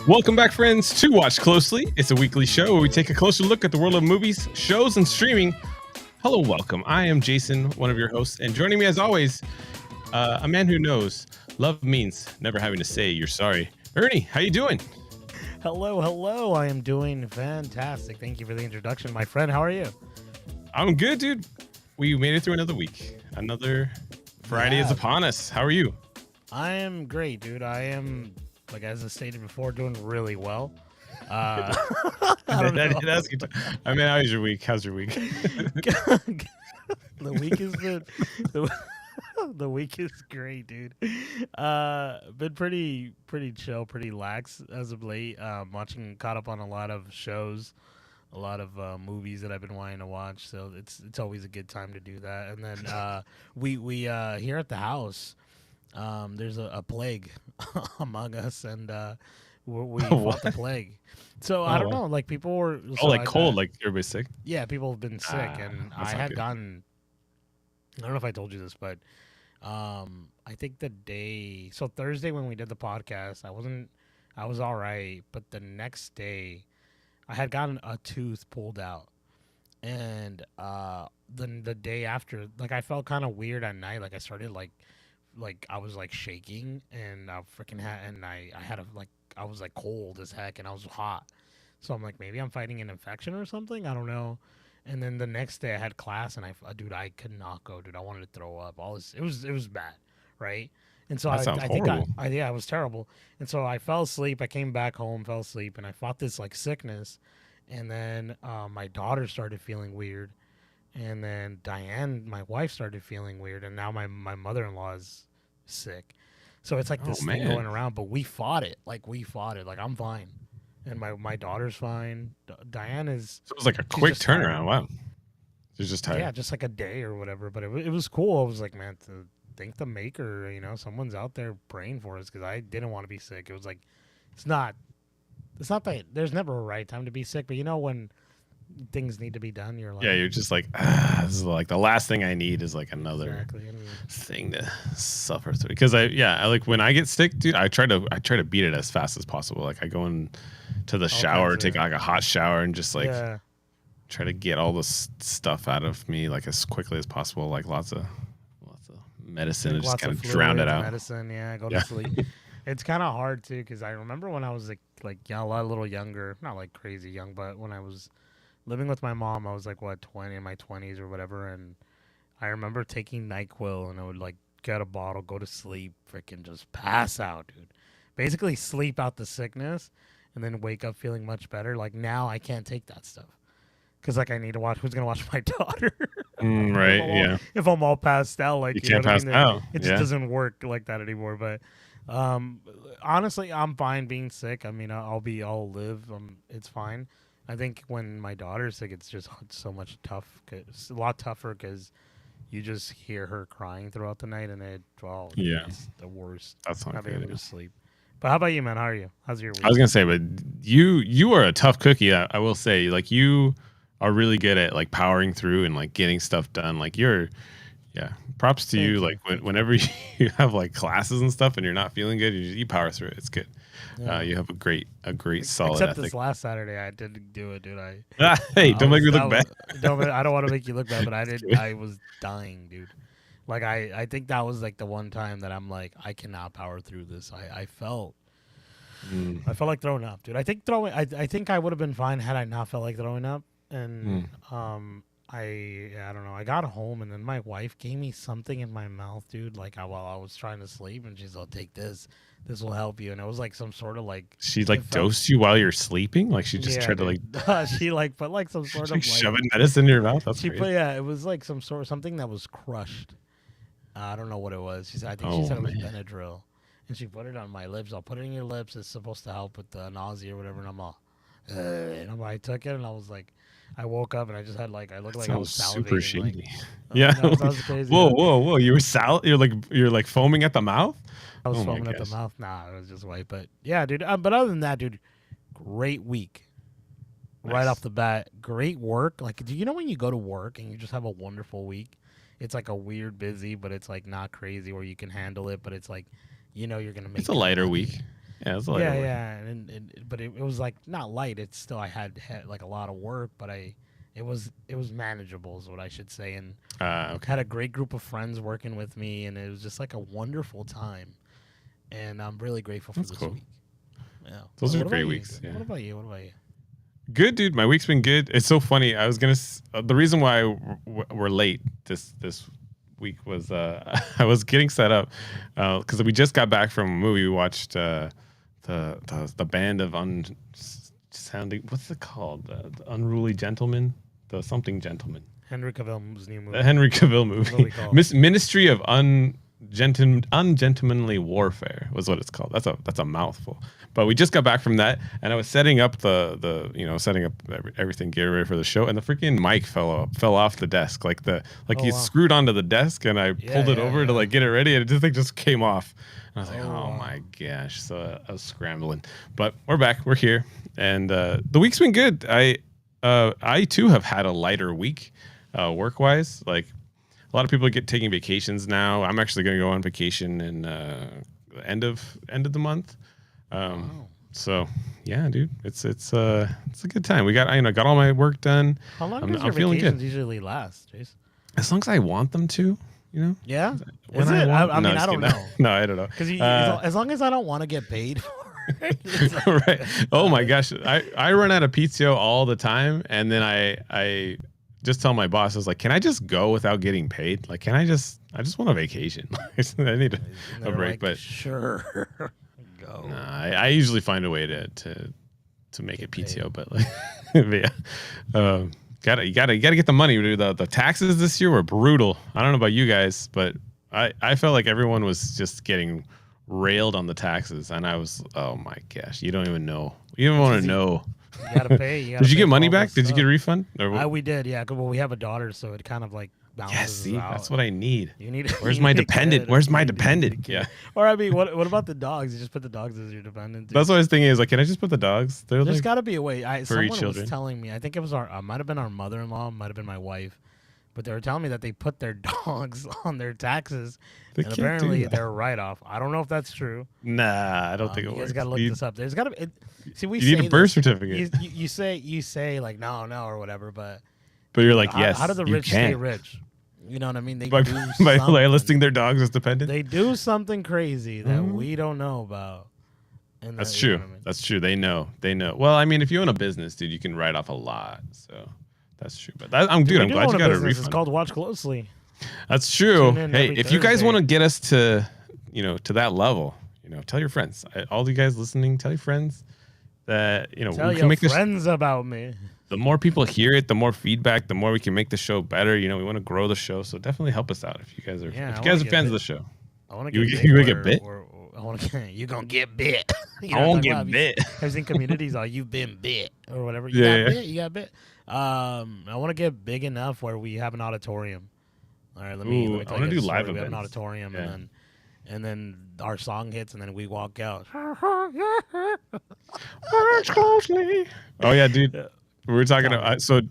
Welcome back, friends, to Watch Closely. It's a weekly show where we take a closer look at the world of movies, shows, and streaming. Hello, welcome. I am Jason, one of your hosts, and joining me as always, a man who knows love means never having to say you're sorry. Ernie, how you doing? Hello. I am doing fantastic. Thank you for the introduction, my friend. How are you? I'm good, dude. We made it through another week. Another Friday is upon us. How are you? I am great, dude. I am, like as I stated before, doing really well. I don't know. I mean, how's your week? How's your week? The week has been the week is great, dude. Been pretty chill, pretty lax as of late. Caught up on a lot of shows, a lot of movies that I've been wanting to watch. So it's always a good time to do that. And then we here at the house, there's a plague among us, and we fought the plague. So I don't know, like people were cold, like everybody's sick. Yeah, people have been sick, and I had gotten. I don't know if I told you this, but I think Thursday when we did the podcast, I was all right, but the next day I had gotten a tooth pulled out, and then the day after, like I felt kind of weird at night, like I started like I was like shaking, and I was like cold as heck, and I was hot, so I'm like, maybe I'm fighting an infection or something, I don't know. And then the next day I had class, and I could not go, dude. I wanted to throw up. It was bad, right? And so I think it was terrible. And so I fell asleep. I came back home, fell asleep, and I fought this like sickness. And then my daughter started feeling weird, and then Diane, my wife, started feeling weird, and now my mother-in-law is sick. So it's like this thing going around. But we fought it. Like I'm fine. And my daughter's fine. Diane is. So it was like a quick turnaround. Wow. She's just tired. Yeah, just like a day or whatever. But it was cool. I was like, man, to thank the maker. Someone's out there praying for us, because I didn't want to be sick. It was like, it's not that there's never a right time to be sick. But when things need to be done, you're like, yeah, you're just like, this is like the last thing I need is like another thing to suffer through. Because I like when I get sick, dude, I try to beat it as fast as possible. Like I go in to the shower, take like a hot shower, and just like try to get all this stuff out of me like as quickly as possible. Like lots of medicine, and just kind of drown it out. Medicine, go to sleep. It's kind of hard too, because I remember when I was a little younger, not like crazy young, but when I was living with my mom, I was like 20 in my 20s or whatever, and I remember taking NyQuil, and I would like get a bottle, go to sleep, freaking just pass out, dude. Basically sleep out the sickness, and then wake up feeling much better. Like now I can't take that stuff, because like I need to watch. Who's gonna watch my daughter? Right. If I'm all passed out, like you can't pass out. It just doesn't work like that anymore. But honestly, I'm fine being sick. I mean, I'll live. It's fine. I think when my daughter's sick, it's just so much it's a lot tougher, because you just hear her crying throughout the night, and it's the worst. That's not being able to sleep. But how about you, man? How are you? How's your week? I was gonna say, but you are a tough cookie. I will say, like you are really good at like powering through and like getting stuff done. Like props to you. Like whenever you have like classes and stuff and you're not feeling good, you power through it. It's good. Yeah. You have a great solid Except ethic. This last Saturday, I didn't do it, dude. Hey, don't make me look bad. I don't want to make you look bad, but I did. I was dying, dude. Like I think that was like the one time that I'm like, I cannot power through this. I felt like throwing up, dude. I think I would have been fine had I not felt like throwing up. And I don't know. I got home, and then my wife gave me something in my mouth, dude. Like while I was trying to sleep, and she's like, "Take this. This will help you." And it was like some sort of like. She like dosed you while you're sleeping. Like she just tried to like. She like put like some sort of like shoving medicine in your mouth. That's crazy. It was like something that was crushed. I don't know what it was. She said it was Benadryl, and she put it on my lips. I'll put it in your lips. It's supposed to help with the nausea or whatever. And I'm all, I took it, and I was like, I woke up, and I just had like, I looked like I was salivating. Super shady. Like, yeah. That was crazy. Whoa! You were You're like foaming at the mouth. I was foaming at the mouth. Nah, it was just white. But yeah, dude. But other than that, dude, great week. Nice. Right off the bat, great work. Like, do you know when you go to work and you just have a wonderful week? It's like a weird busy, but it's like not crazy where you can handle it. But it's like, you're gonna make. It's a lighter week. Yeah, it's a lighter work. but it was like not light. It's still I had like a lot of work, but it was manageable is what I should say, and Okay. had a great group of friends working with me, and it was just like a wonderful time, and I'm really grateful for That's this cool. week. Yeah, Those are what great about weeks. you? Yeah. What about you? Good, dude. My week's been good. It's so funny. I was gonna. The reason why we're late this week was I was getting set up because we just got back from a movie. We watched the band of sounding. What's it called? The Unruly Gentlemen. The something Gentlemen. Henry Cavill's new movie. The Henry Cavill movie. Really called? Ministry of Ungentlemanly Warfare was what it's called. That's a mouthful. But we just got back from that, and I was setting up setting up everything, getting ready for the show, and the freaking mic fell off the desk. He screwed onto the desk, and I pulled it over to like get it ready, and it just came off. And I was like, oh my gosh! So I was scrambling, but we're back. We're here, and the week's been good. I too have had a lighter week, work wise. Like a lot of people taking vacations now. I'm actually going to go on vacation in the end of the month. So yeah, dude, it's a good time. We got all my work done. How long does your vacations usually last, Jace? As long as I want them to, you know. Yeah. When I want, mean, I don't know. No, I don't know. Because as long as I don't want to get paid for it. Right. Oh my gosh, I run out of PTO all the time, and then I just tell my boss, I was like, can I just go without getting paid? Like, I just want a vacation. I need a break, like, but sure. Go. Nah, I usually find a way to make it PTO, but like, yeah, you gotta get the money. The taxes this year were brutal. I don't know about you guys, but I felt like everyone was just getting railed on the taxes, and I was, oh my gosh, you don't even know. You don't want to know. You gotta pay. Did you get money back? Did you get a refund? We did, yeah. Well, we have a daughter, so it kind of like balances out. That's what I need. You need. Where's my dependent? Where's my dependent? Yeah. Or I mean, what about the dogs? You just put the dogs as your dependent. That's what I was thinking. Is like, can I just put the dogs? There's like got to be a way. Someone children. was telling me. I think it was might have been our mother-in-law, might have been my wife, but they were telling me that they put their dogs on their taxes, and apparently they're write-off. I don't know if that's true. Nah, I don't think it works. You guys got to look this up. There's got to. See, we you need a birth certificate. You say like no or whatever, but you're like, yes. How do the rich stay rich? You know what I mean? They by listing their dogs as dependent. They do something crazy that we don't know about. And that's true. You know what I mean? That's true. They know. Well, I mean, if you own a business, dude, you can write off a lot. So that's true. But I'm glad you got a refund. It's called Watch Closely. That's true. Hey, if you guys want to get us to that level, tell your friends. All you guys listening, tell your friends that we can make friends about me. The more people hear it, the more feedback, the more we can make the show better. We want to grow the show, so definitely help us out if you guys are fans of the show. I want to get you get bit. You gonna get bit. I won't get bit. I've seen communities you've been bit or whatever. You got bit. I want to get big enough where we have an auditorium. All right, let me tell you. I want to do live events. We have an auditorium, and then our song hits, and then we walk out. Watch closely. Oh yeah, dude. We were talking about so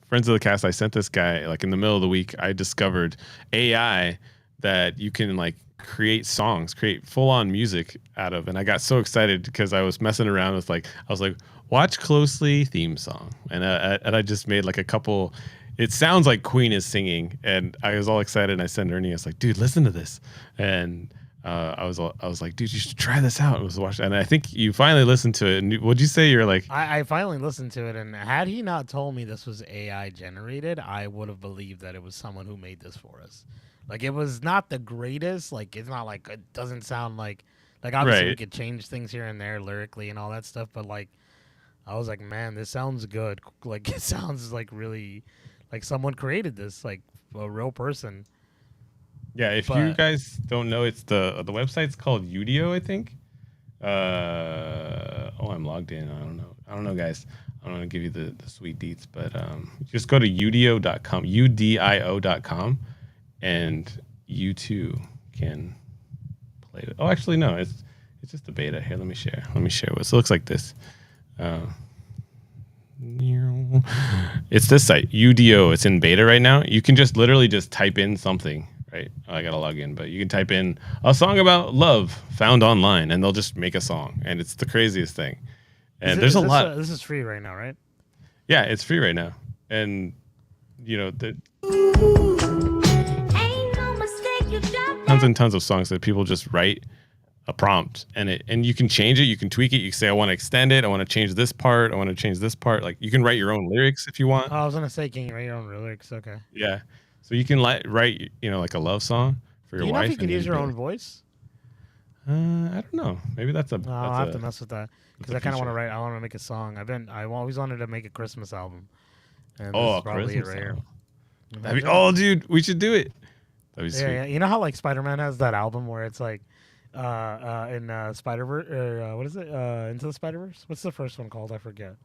friends of the cast. I sent this guy like in the middle of the week. I discovered AI that you can like create songs, create full on music out of, and I got so excited because I was messing around with I was like, watch closely theme song, and I just made like a couple. It sounds like Queen is singing, and I was all excited. And I sent Ernie. I was like, dude, listen to this, and I was like, dude, you should try this out. And I think you finally listened to it. And what'd you say? You're like, I finally listened to it, and had he not told me this was AI generated, I would have believed that it was someone who made this for us. Like, it was not the greatest. Like, it's not like it doesn't sound like obviously we could change things here and there lyrically and all that stuff, but like, I was like, man, this sounds good. Like, it sounds like really like someone created this, like a real person. Yeah, if you guys don't know, it's the website's called Udio, I think. I'm logged in. I don't know, guys. I don't want to give you the sweet deets, but just go to udio.com, udio.com, and you too can play it. Oh, actually, no, it's just the beta. Here, let me share. So it looks like this. It's this site, Udio. It's in beta right now. You can just literally just type in something. right? I gotta log in, but you can type in a song about love found online, and they'll just make a song, and it's the craziest thing. And there's a lot. This is free right now, right? Yeah, it's free right now, and the tons and tons of songs that people just write a prompt, and you can change it, you can tweak it, you can say I want to extend it, I want to change this part, I want to change this part. Like you can write your own lyrics if you want. Oh, I was gonna say, can you write your own lyrics? Okay. Yeah, so you can write like a love song for your wife. Do you know if you could use your own voice? I don't know. Maybe that's a. No, I'll have to mess with that because I kind of want to write. I want to make a song. I always wanted to make a Christmas album. And this is probably Christmas right album. Oh, dude, we should do it. That'd be sweet. Yeah. You know how like Spiderman has that album where it's like, in Spider-Verse, or what is it? Into the Spider-Verse. What's the first one called? I forget.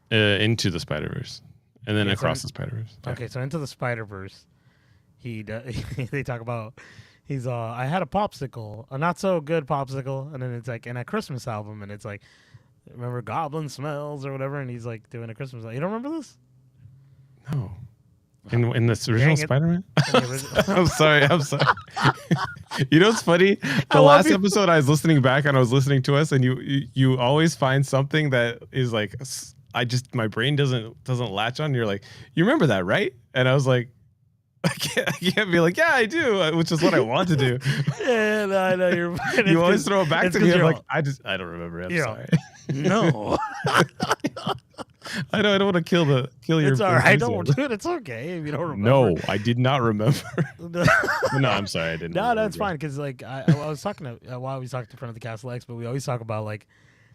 Into the Spider-Verse, and then Across the Spider-Verse. Yeah. Okay, so Into the Spider-Verse, they talk about. He's I had a popsicle, a not so good popsicle, and then it's like in a Christmas album, and it's like, remember Goblin Smells or whatever, and he's like doing a Christmas album. You don't remember this? No. In this original Spider-Man? I'm sorry. You know what's funny? The last episode I was listening back and I was listening to us, and you always find something that is like my brain doesn't latch on. You're like, you remember that, right? And I was like, I can't be like, yeah, I do, which is what I want to do. Yeah, no, I know you're. You always throw it back to me. I'm like, I don't remember. I'm sorry. No. I know. I don't want to kill your. It's all right. Don't do it. It's okay if you don't remember. No, I did not remember. No, I'm sorry. I didn't. No, that's fine. Because like I was talking to while we talked in front of the Castle X, but we always talk about like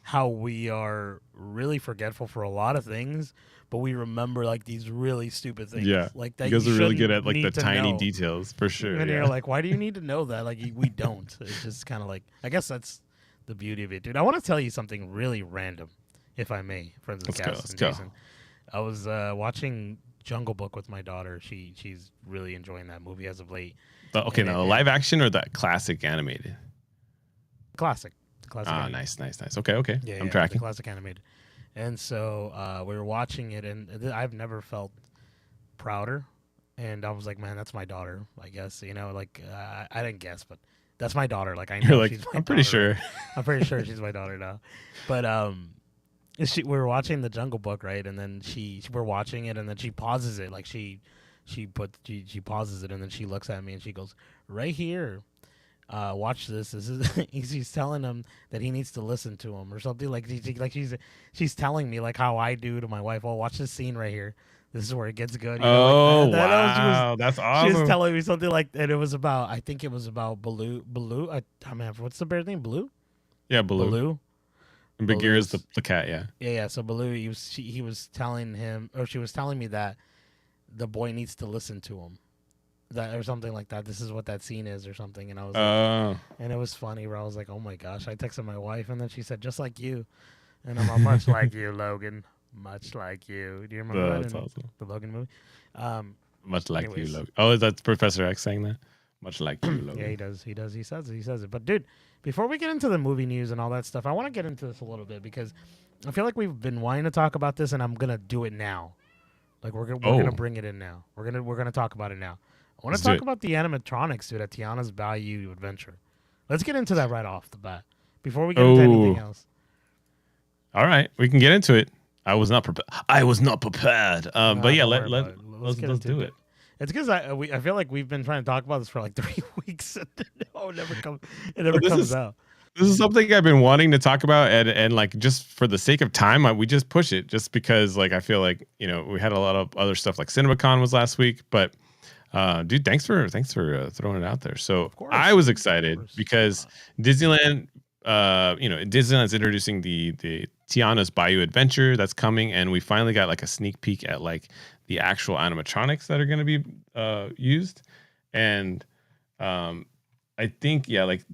how we are really forgetful for a lot of things, but we remember like these really stupid things. Yeah, like that. You guys are really good at like the tiny details for sure. And you're like, why do you need to know that? Like we don't. It's just kind of like, I guess that's the beauty of it, dude. I want to tell you something really random, if I may, friends of the cast. Let's go. I was watching Jungle Book with my daughter. She's really enjoying that movie as of late. Now the live action or that classic animated? Classic. Ah, nice. Okay. Yeah, I'm tracking. Classic animated. And so we were watching it, and I've never felt prouder. And I was like, man, that's my daughter, I guess. Like I didn't guess, but that's my daughter. Like I know. You're like, she's my I'm pretty daughter. sure. I'm pretty sure she's my daughter now. But we were watching the Jungle Book, right? And then we're watching it, and then she pauses it. Like she pauses it, and then she looks at me and she goes, right here. Watch this. This is he's telling him that he needs to listen to him or something. Like she's telling me like how I do to my wife. Oh, watch this scene right here. This is where it gets good. Wow, that's awesome. She was telling me something like, and it was about. I think it was about Baloo. What's the bear's name? Baloo. Yeah, Baloo. And Bagheera is the cat. Yeah. Yeah. So Baloo, he was telling him, or she was telling me that the boy needs to listen to him. That or something like that. This is what that scene is or something. And I was like, and it was funny where I was like, oh my gosh. I texted my wife and then she said, just like you. And I'm all, much like you, Logan. Much like you. Do you remember that? That's awesome. The Logan movie? Much like you, Logan. Oh, is that Professor X saying that? Much like you, Logan. Yeah, he does. He says it. But dude, before we get into the movie news and all that stuff, I want to get into this a little bit because I feel like we've been wanting to talk about this and I'm going to do it now. Like we're gonna bring it in now. We're gonna talk about it now. I want to talk about the animatronics, dude, at Tiana's Bayou adventure. Let's get into that right off the bat before we get into anything else. All right, we can get into it. I was not prepared. But yeah, let's do it. It's because I feel like we've been trying to talk about this for like 3 weeks. And it never comes out. This is something I've been wanting to talk about, and like just for the sake of time, we just push it just because like I feel like we had a lot of other stuff like CinemaCon was last week, but. Dude, thanks for throwing it out there. So I was excited because Disneyland, Disneyland's introducing the Tiana's Bayou adventure that's coming, and we finally got like a sneak peek at like the actual animatronics that are going to be used, and I think like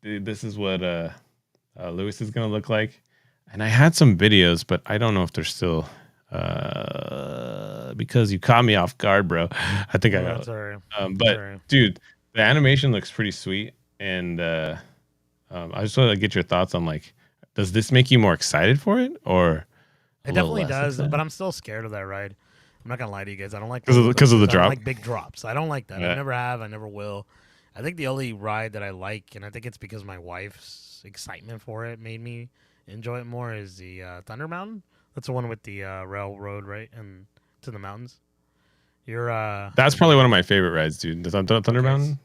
this is what Lewis is going to look like, and I had some videos, but I don't know if they're still. Because you caught me off guard, bro. I think I got it. Sorry. Dude, the animation looks pretty sweet, and I just want to get your thoughts on like, does this make you more excited for it, or it definitely does? But I'm still scared of that ride. I'm not gonna lie to you guys. I don't like because of the I don't drop. like big drops. I don't like that. Yeah. I never have. I never will. I think the only ride that I like, and I think it's because my wife's excitement for it made me enjoy it more, is the Thunder Mountain. That's the one with the railroad, right, and to the mountains. You're That's probably one of my favorite rides, dude. The Thunder Mountain.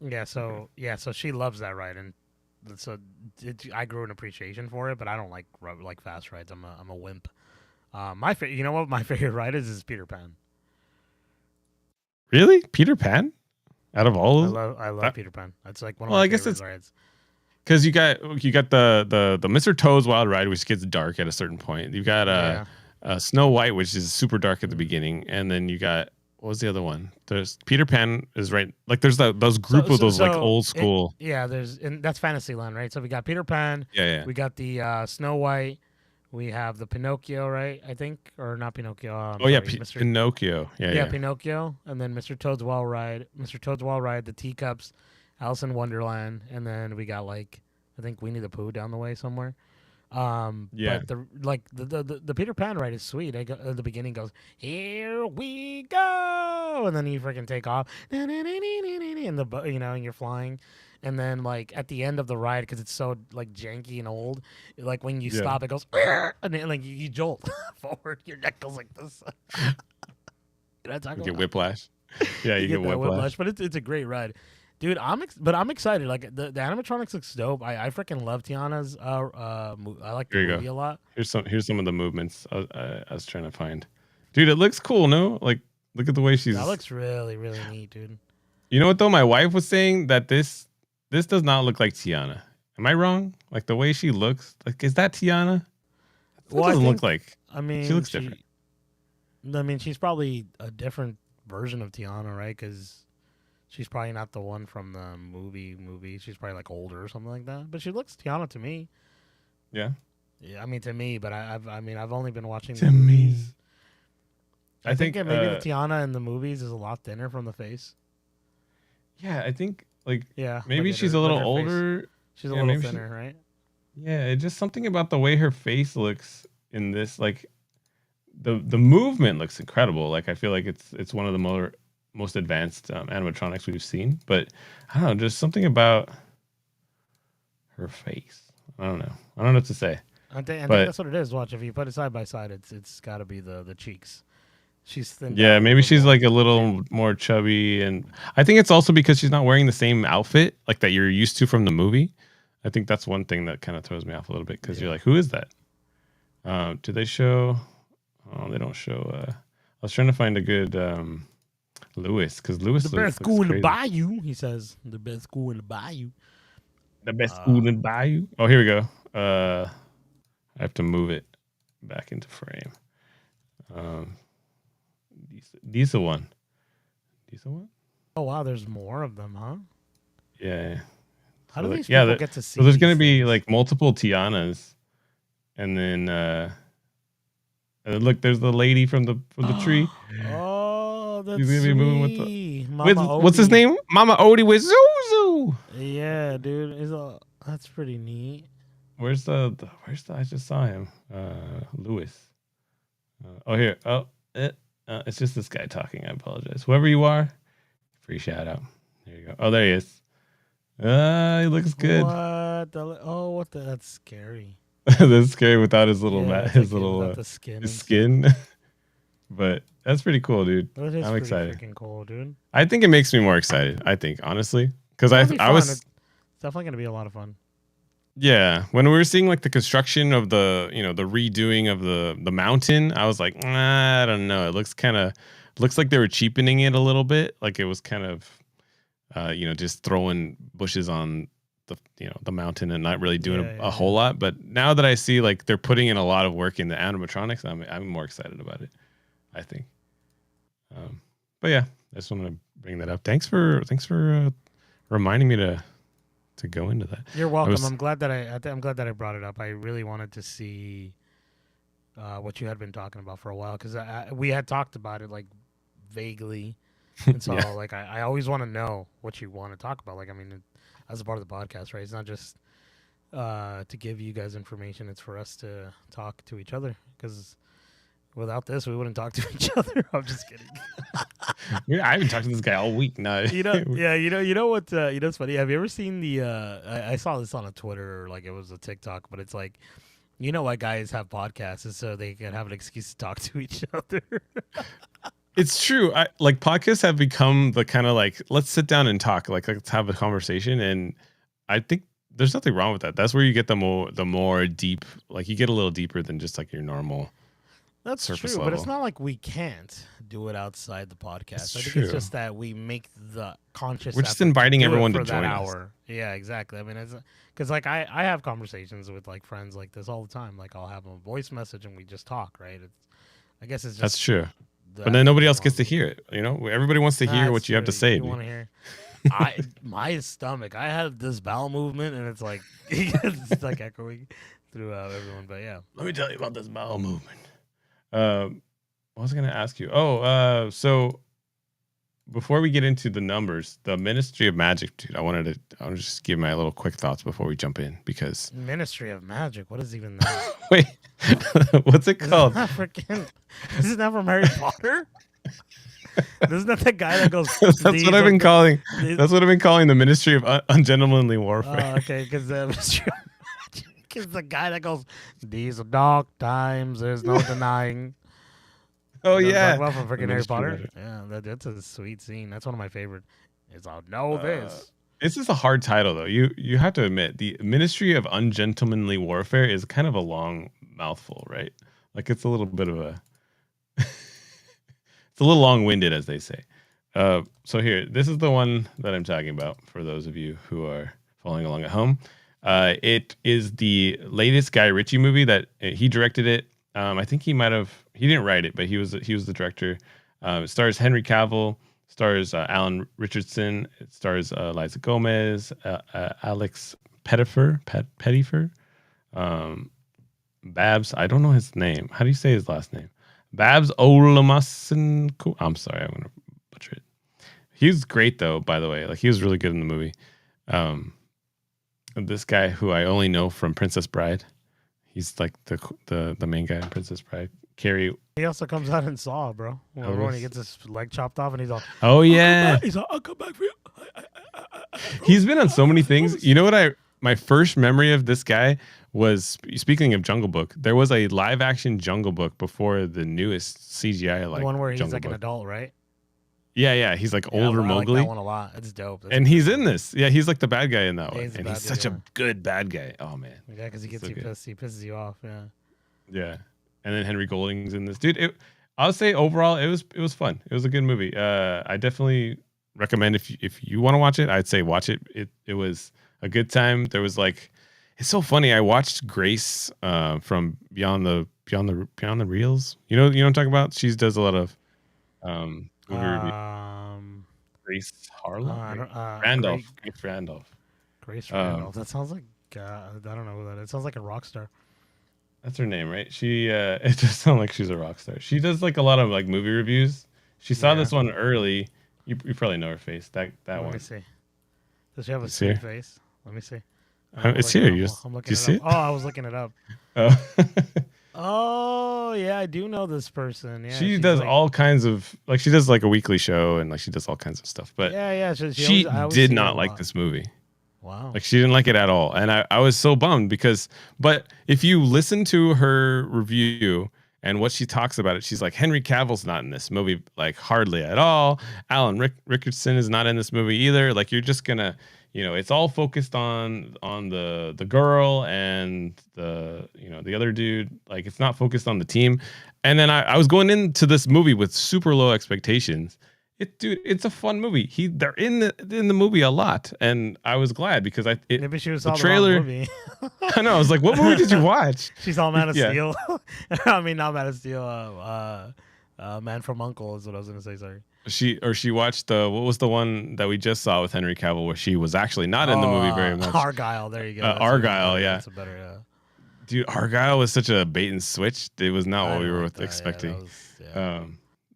Yeah. So so she loves that ride, and so I grew an appreciation for it. But I don't like fast rides. I'm a wimp. You know what my favorite ride is Peter Pan. Really, Peter Pan? Out of all, I love Peter Pan. That's like one of well, my I guess favorite it's rides. because you got the Mr. Toad's Wild Ride, which gets dark at a certain point. You got Snow White, which is super dark at the beginning, and then you got what was the other one? There's Peter Pan is right. Like there's those group of those like old school. And that's Fantasyland, right? So we got Peter Pan. Yeah. We got the Snow White. We have the Pinocchio, right? I think, or not Pinocchio. Pinocchio. Yeah, Pinocchio, and then Mr. Toad's Wild Ride. Mr. Toad's Wild Ride, the Teacups, Alice in Wonderland, and then we got I think Winnie the Pooh down the way somewhere. But the Peter Pan ride is sweet. At the beginning goes, "Here we go," and then you freaking take off, and and you're flying. And then, at the end of the ride, because it's so janky and old, when you stop, it goes, and then you jolt forward. Your neck goes like this. You get whiplash. Yeah, you get whiplash. But it's a great ride, dude. I'm excited. The animatronics looks dope. I freaking love Tiana's. I like the movie a lot. Here's some of the movements I was trying to find. Dude, it looks cool. No, look at the way she's. That looks really really neat, dude. You know what though? My wife was saying that this does not look like Tiana. Am I wrong? Like the way she looks, is that Tiana? It doesn't look like. I mean, she looks different. I mean, she's probably a different version of Tiana, right? Because she's probably not the one from the movie. She's probably older or something like that. But she looks Tiana to me. Yeah. Yeah, I mean to me, but I've only been watching the movies. I think maybe the Tiana in the movies is a lot thinner from the face. Yeah, I think maybe she's a little older. Face. She's a little thinner, right? Yeah, it's just something about the way her face looks in this. The movement looks incredible. I feel like it's one of the most advanced animatronics we've seen. But I don't know, just something about her face. I don't know what to say. I think that's what it is. Watch, if you put it side by side, it's got to be the cheeks. She's thin. Yeah, maybe she's a little more chubby, and I think it's also because she's not wearing the same outfit that you're used to from the movie. I think that's one thing that kind of throws me off a little bit because you're like, who is that? Do they show? Oh, they don't show. I was trying to find a good Lewis because Lewis the best school in the Bayou. He says the best school in the Bayou. The best school in the Bayou. Oh, here we go. I have to move it back into frame. Diesel one. Oh wow, there's more of them, huh? Yeah. How do these people get to see? So there's gonna be multiple Tianas, and then look, there's the lady from the tree. Oh, that's He's gonna be moving with Mama what's his name? Mama Odie with Zuzu. Yeah, dude, that's pretty neat. Where's the I just saw him. Lewis. Here. It's just this guy talking. I apologize. Whoever you are, free shout out. There you go. Oh, there he is. He looks good. What? That's scary. That's scary without his little the skin. His skin. But that's pretty cool, dude. I'm excited. Freaking cool, dude. I think it makes me more excited. I think honestly, because I was. It's definitely gonna be a lot of fun. Yeah, when we were seeing the construction of the the redoing of the mountain, I was like, I don't know. It looks like they were cheapening it a little bit. It was kind of, just throwing bushes on the mountain and not really doing a whole lot. But now that I see they're putting in a lot of work in the animatronics, I'm more excited about it. I think. But yeah, I just wanted to bring that up. Thanks for reminding me to go into that. You're welcome. I'm glad that I brought it up. I really wanted to see what you had been talking about for a while because we had talked about it vaguely, and so I always want to know what you want to talk about. As a part of the podcast, right? It's not just to give you guys information; it's for us to talk to each other because Without this, we wouldn't talk to each other. I'm just kidding. I haven't talked to this guy all week. No, You know what? It's funny. Have you ever seen the? I saw this on a Twitter or like it was a TikTok, but it's like, you know why guys have podcasts is so they can have an excuse to talk to each other. It's true. Like podcasts have become the kind of like, let's sit down and talk. Like let's have a conversation, and I think there's nothing wrong with that. That's where you get the more deep. Like you get a little deeper than just like your normal. That's true, level. but it's not like we can't do it outside the podcast. I think it's just that we make the conscious. We're just inviting everyone to join that us. Hour. Yeah, exactly. I mean, it's because like I have conversations with like friends like this all the time. Like I'll have a voice message and we just talk. Right? I guess it's just that's true. But then nobody else gets to hear it. You know, everybody wants to hear what you have to say. You want to hear? My stomach. I have this bowel movement, and it's like it's like echoing throughout everyone. But yeah, let me tell you about this bowel movement. What was I going to ask you? So before we get into the numbers, the Ministry of Magic, dude, I wanted to just give my little quick thoughts before we jump in because Ministry of Magic. What is even that? Wait, what's it called? Isn't that from Harry Potter? Isn't that the guy that goes? That's what I've been calling. That's what I've been calling the Ministry of Ungentlemanly Warfare. Okay, because the Ministry of Magic is the guy that goes, "These are dark times. There's no denying." Oh yeah, well, from freaking Harry Potter. Yeah, that's a sweet scene. That's one of my favorite. It's all know this. This is a hard title though. You have to admit the Ministry of Ungentlemanly Warfare is kind of a long mouthful, right? Like it's a little bit of a it's a little long-winded, as they say. So here, this is the one that I'm talking about for those of you who are following along at home. It is the latest Guy Ritchie movie that he directed it. I think he didn't write it, but he was the director. It stars Henry Cavill, stars Alan Richardson, it stars Liza Gomez, Alex Pettyfer, Babs. I don't know his name. How do you say his last name? Babs Olamasenko. I'm sorry, I'm gonna butcher it. He was great though, by the way. Like he was really good in the movie. This guy who I only know from Princess Bride. He's like the main guy in Princess Bride. Carrie. He also comes out in Saw, bro. When he gets his leg chopped off and he's all, oh yeah. He's all, I'll come back for you. He's been on so many things. You know what my first memory of this guy was, speaking of Jungle Book, there was a live action Jungle Book before the newest CGI like one where he's Jungle like Book. an adult, right? Yeah, he's like older Mowgli. I like that one a lot. It's dope. And he's in this. Yeah, he's like the bad guy in that one. And he's such a good bad guy. Oh man. Yeah, because he gets you pissed. He pisses you off. Yeah. Yeah. And then Henry Golding's in this. Dude, I'll say overall it was fun. It was a good movie. I definitely recommend if you want to watch it, I'd say watch it. It was a good time. There was like, it's so funny. I watched Grace from Beyond the Reels. You know what I'm talking about? She does a lot of movie review. Grace Harlow? Randolph. Grace Randolph. Grace Randolph. That sounds like I don't know who that is. It sounds like a rock star. That's her name, right? She it does sound like she's a rock star. She does like a lot of like movie reviews. She saw this one early. You probably know her face. That one. Let me see. Does she have a sweet face? Let me see. It's here. You see it? Oh, I was looking it up. Oh. Oh, yeah, I do know this person. Yeah, she does like, all kinds of like she does like a weekly show and like she does all kinds of stuff. But yeah. She did not like this movie. Wow. Like she didn't like it at all. And I was so bummed but if you listen to her review and what she talks about it, she's like, Henry Cavill's not in this movie, like hardly at all. Alan Richardson is not in this movie either. Like you're just gonna, it's all focused on the girl and the other dude. Like it's not focused on the team. And then I was going into this movie with super low expectations. It's a fun movie. They're in the movie a lot, and I was glad because maybe she saw the trailer. The movie. I know. I was like, "What movie did you watch?" She saw Man of Steel. I mean, not Man of Steel. Man from U.N.C.L.E. is what I was gonna say. Sorry. She watched what was the one that we just saw with Henry Cavill where she was actually not in the movie very much. Argyle. There you go. Argyle. Yeah. That's a better. Dude, Argyle was such a bait and switch. It was not what we were expecting.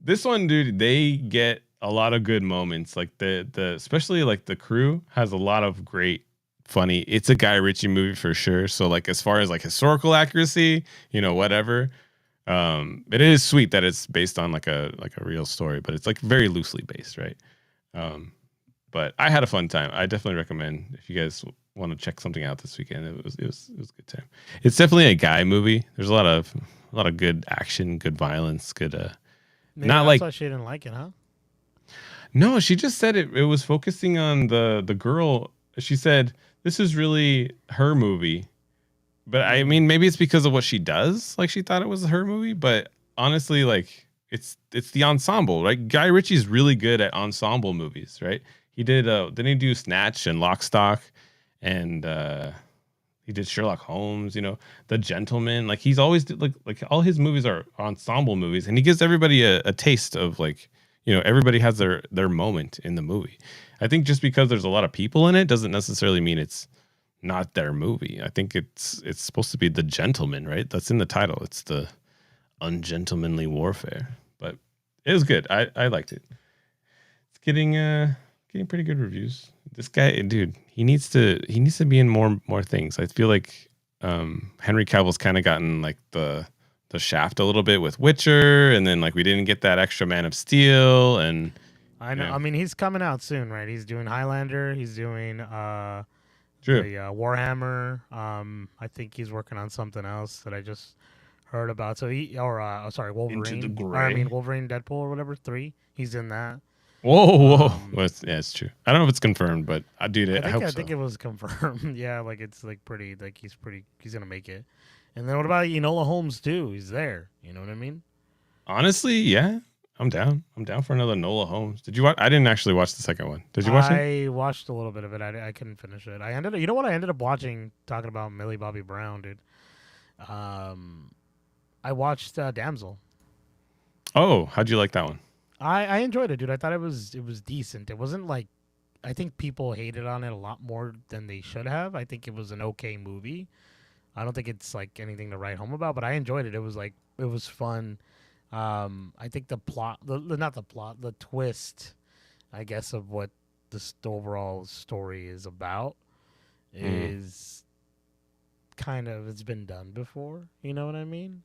This one, dude, they get a lot of good moments. Like the especially like the crew has a lot of great funny. It's a Guy Ritchie movie for sure. So like as far as like historical accuracy, whatever. It is sweet that it's based on like a real story, but it's like very loosely based, right? Um, but I had a fun time. I definitely recommend if you guys want to check something out this weekend. It was a good time. It's definitely a guy movie. There's a lot of good action, good violence, good Maybe not that's like why she didn't like it, huh? no, she just said it was focusing on the girl. She said this is really her movie. But I mean maybe it's because of what she does. Like she thought it was her movie, but honestly like it's the ensemble, right? Guy Ritchie's really good at ensemble movies, right? He didn't he do Snatch and Lock Stock and he did Sherlock Holmes, The Gentleman. Like he's always like all his movies are ensemble movies, and he gives everybody a taste of like everybody has their moment in the movie. I think just because there's a lot of people in it doesn't necessarily mean it's not their movie. I think it's supposed to be The Gentleman, right? That's in the title. It's the Ungentlemanly Warfare. But it was good. I liked it. It's getting pretty good reviews. This guy, dude, he needs to be in more things. I feel like Henry Cavill's kind of gotten like the shaft a little bit with Witcher, and then like we didn't get that extra Man of Steel, and I know. I mean, he's coming out soon, right? He's doing Highlander. He's doing true. the Warhammer. I think he's working on something else that I just heard about. So sorry, Into the Wolverine. Or, I Gray. mean, Wolverine, Deadpool, or whatever. 3. He's in that. Whoa. Um, Well, it's true. I don't know if it's confirmed, but dude, I hope I so. think it was confirmed. Yeah, like it's like pretty. Like he's gonna make it. And then what about Enola Holmes too? He's there. You know what I mean? Honestly, yeah, I'm down. I'm down for another Nola Holmes. Did you watch? I didn't actually watch the second one. Did you watch it? I watched a little bit of it. I couldn't finish it. You know what? I ended up watching, talking about Millie Bobby Brown, dude. Um, I watched Damsel. Oh, how'd you like that one? I enjoyed it, dude. I thought it was decent. It wasn't like, I think people hated on it a lot more than they should have. I think it was an okay movie. I don't think it's like anything to write home about, but I enjoyed it. It was fun. I think the plot, not the plot, the twist, I guess, of what the overall story is about is kind of, it's been done before. You know what I mean?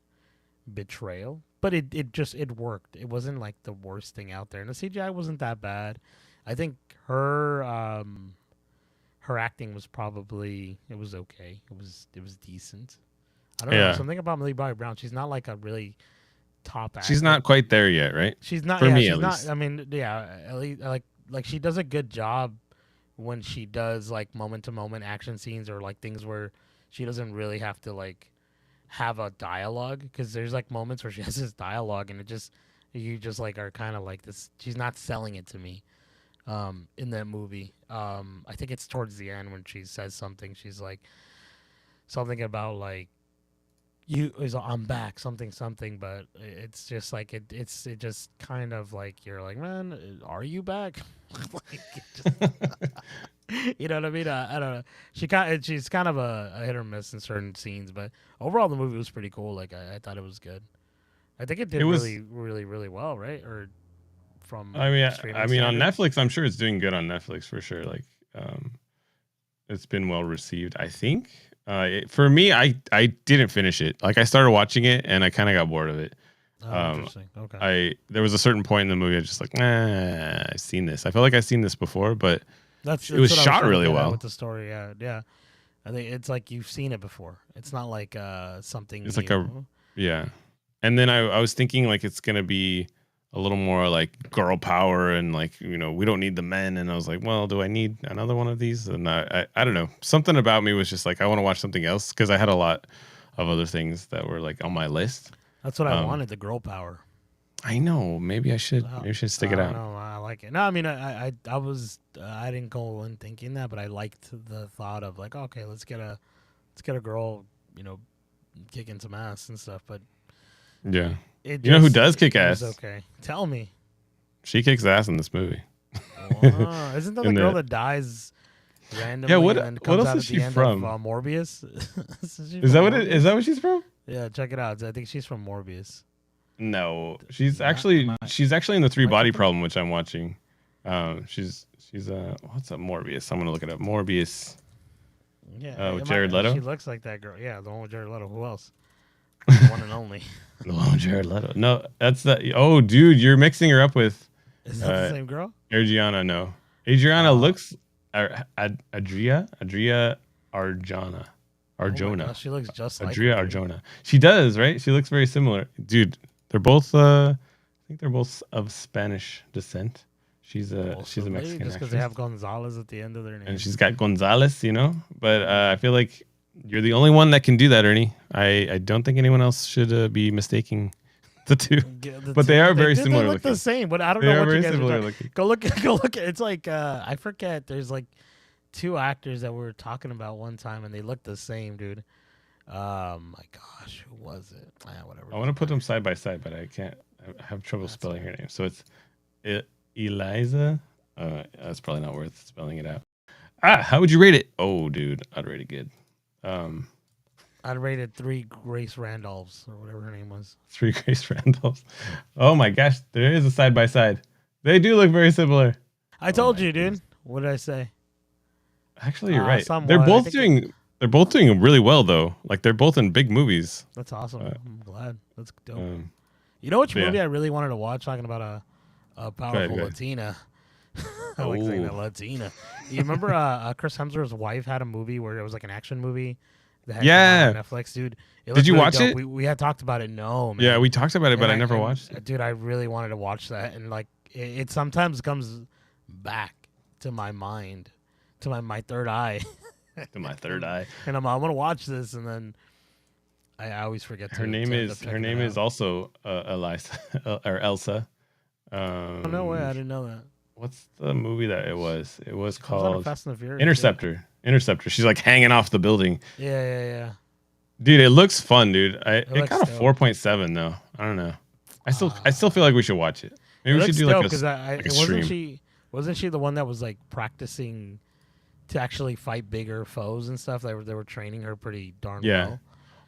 Betrayal, but it worked. It wasn't like the worst thing out there, and the CGI wasn't that bad. I think her acting was probably, it was okay. It was decent. I don't know, Yeah, something about Millie Bobby Brown. She's not like a really top she's actor. not quite there yet, right? She's not. For Yeah, me, she's at not. least. I mean, yeah. At least like she does a good job when she does like moment to moment action scenes, or like things where she doesn't really have to like have a dialogue, because there's like moments where she has this dialogue and it just, you just like are kind of like this. She's not selling it to me. In that movie, I think it's towards the end when she says something. She's like something about like, I'm back, something, but it's just like it just kind of like, you're like, man, are you back? Like, you know what I mean? I don't know. She's kind of a hit or miss in certain scenes, but overall the movie was pretty cool. Like I thought it was good. I think it did It was. really well, right? Or from I mean, streaming on standards. Netflix, I'm sure it's doing good on Netflix for sure. Like, um, it's been well received. I think. For me, I didn't finish it. Like, I started watching it and I kind of got bored of it. Oh, Um, interesting. Okay. there was a certain point in the movie I was just like, nah, I've seen this. I felt like I've seen this before, but it was That's what I was shot trying to really get at well. with the story. Yeah, yeah. I think it's like you've seen it before. It's not like something It's new. like yeah. And then I was thinking like it's gonna be a little more like girl power and like we don't need the men. And I was like, well, do I need another one of these? And I don't know. Something about me was just like I want to watch something else because I had a lot of other things that were like on my list. That's what I Um, wanted, the girl power. I know. Maybe I should. Maybe I should stick I it don't out. know. I like it. No, I mean, I was I didn't go in thinking that, but I liked the thought of like, okay, let's get a girl, kicking some ass and stuff. But Yeah. it You know who just, does kick it was ass? okay. Tell me, She kicks ass in this movie. isn't that the In girl the that dies randomly yeah. and then What comes else out is at she the end from? of Morbius? Is Is that what it? Is that what she's from? Yeah, check it out. I think she's from Morbius. No, she's Not, actually am I, in the Three am I Body tripping? Problem, which I'm watching. She's what's up Morbius? I'm gonna look it up. Morbius Yeah, with Jared Leto. she looks like that girl. Yeah, the one with Jared Leto. Who else? The one and only. The one with Jared Leto. No, that's the. Oh, dude, you're mixing her up with Is that the same girl? Adriana. No, Adriana looks. Adria Arjona. Oh my gosh, she looks just like Adria Arjona. She does, right? She looks very similar, dude. They're both. I think they're both of Spanish descent. She's a Mexican just because they have Gonzalez at the end of their name. And she's got Gonzalez, you know. But I feel like you're the only one that can do that, Ernie. I don't think anyone else should be mistaking the two. But they are very similar. They look looking. the same, but I don't know what you guys are looking. Go look. It's like I forget. There's like two actors that we were talking about one time, and they look the same, dude. My gosh, who was it? Whatever. I want to put them side by side, but I can't. I have trouble spelling her name. So it's Eliza. That's probably not worth spelling it out. How would you rate it? Oh, dude, I'd rate it good. I'd rate it 3 Grace Randolphs or whatever her name was. 3 Grace Randolphs. Oh my gosh, there is a side by side. They do look very similar. I told you, dude. What did I say? Actually, you're right. They're both doing really well though. Like they're both in big movies. That's awesome. I'm glad. That's dope. You know which movie I really wanted to watch? Talking about a powerful Latina. I like saying that, Latina. You remember Chris Hemsworth's wife had a movie where it was like an action movie that had on Netflix, dude. Did you watch it? We had talked about it. No, man. Yeah, we talked about it, but I never watched it. Dude, I really wanted to watch that, and like it sometimes comes back to my mind, to my third eye. To my third eye. And I'm gonna watch this, and then I always forget. Her name is also Elisa or Elsa. Oh, no way! I didn't know that. What's the movie that it was? It was called Fast and the Furious, Interceptor. Interceptor. She's like hanging off the building. Yeah. Dude, it looks fun, dude. It got a 4.7 though. I don't know. I still feel like we should watch it. Maybe we should do like a stream. Wasn't she the one that was like practicing to actually fight bigger foes and stuff? They were training her pretty darn well.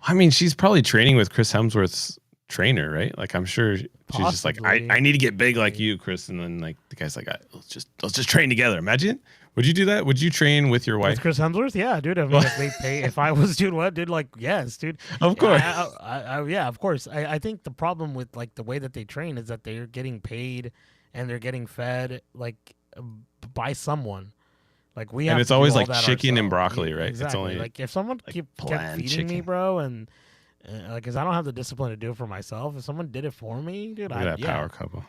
I mean, she's probably training with Chris Hemsworth's trainer, right? Like, I'm sure she's just like, I need to get big like you, Chris. And then like the guy's like, let's just train together. Imagine. Would you do that? Would you train with your wife? With Chris Hemsworth? Yeah, dude. I mean, if they pay, if I was doing what, dude, like, yes, dude. Of course. Yeah, of course. I think the problem with like the way that they train is that they're getting paid and they're getting fed like by someone. Like we have, and it's always like chicken and broccoli, right? Exactly. It's only like if someone kept feeding me, bro, and like, cause I don't have the discipline to do it for myself. If someone did it for me, dude, power couple.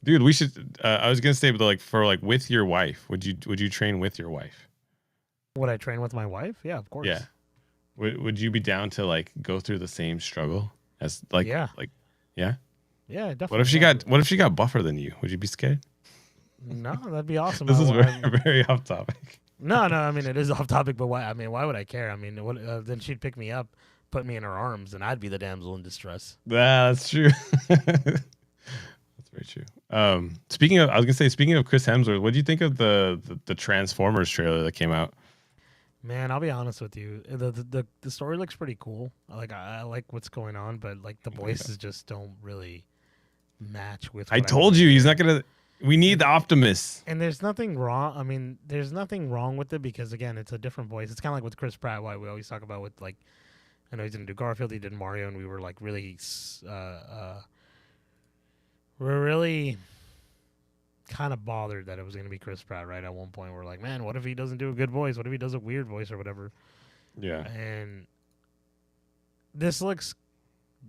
Dude, we should. I was gonna say, but like for like with your wife, would you train with your wife? Would I train with my wife? Yeah, of course. Yeah. Would you be down to like go through the same struggle as like yeah. Yeah, definitely. What if she got buffer than you? Would you be scared? No, that'd be awesome. This is very off topic. No. I mean, it is off topic, but why? I mean, why would I care? I mean, then she'd pick me up, put me in her arms, and I'd be the damsel in distress. That's true. That's very true. Speaking of Chris Hemsworth, what do you think of the Transformers trailer that came out? Man, I'll be honest with you. The story looks pretty cool. I like what's going on, but like the voices just don't really match with. I told you he's not gonna. We need the Optimus. And there's nothing wrong. I mean, there's nothing wrong with it because again, it's a different voice. It's kind of like with Chris Pratt. Why we always talk about with like, I know he's gonna do Garfield. He did Mario, and we were like really, we're really kind of bothered that it was going to be Chris Pratt, right? At one point, we're like, man, what if he doesn't do a good voice? What if he does a weird voice or whatever? Yeah. And this looks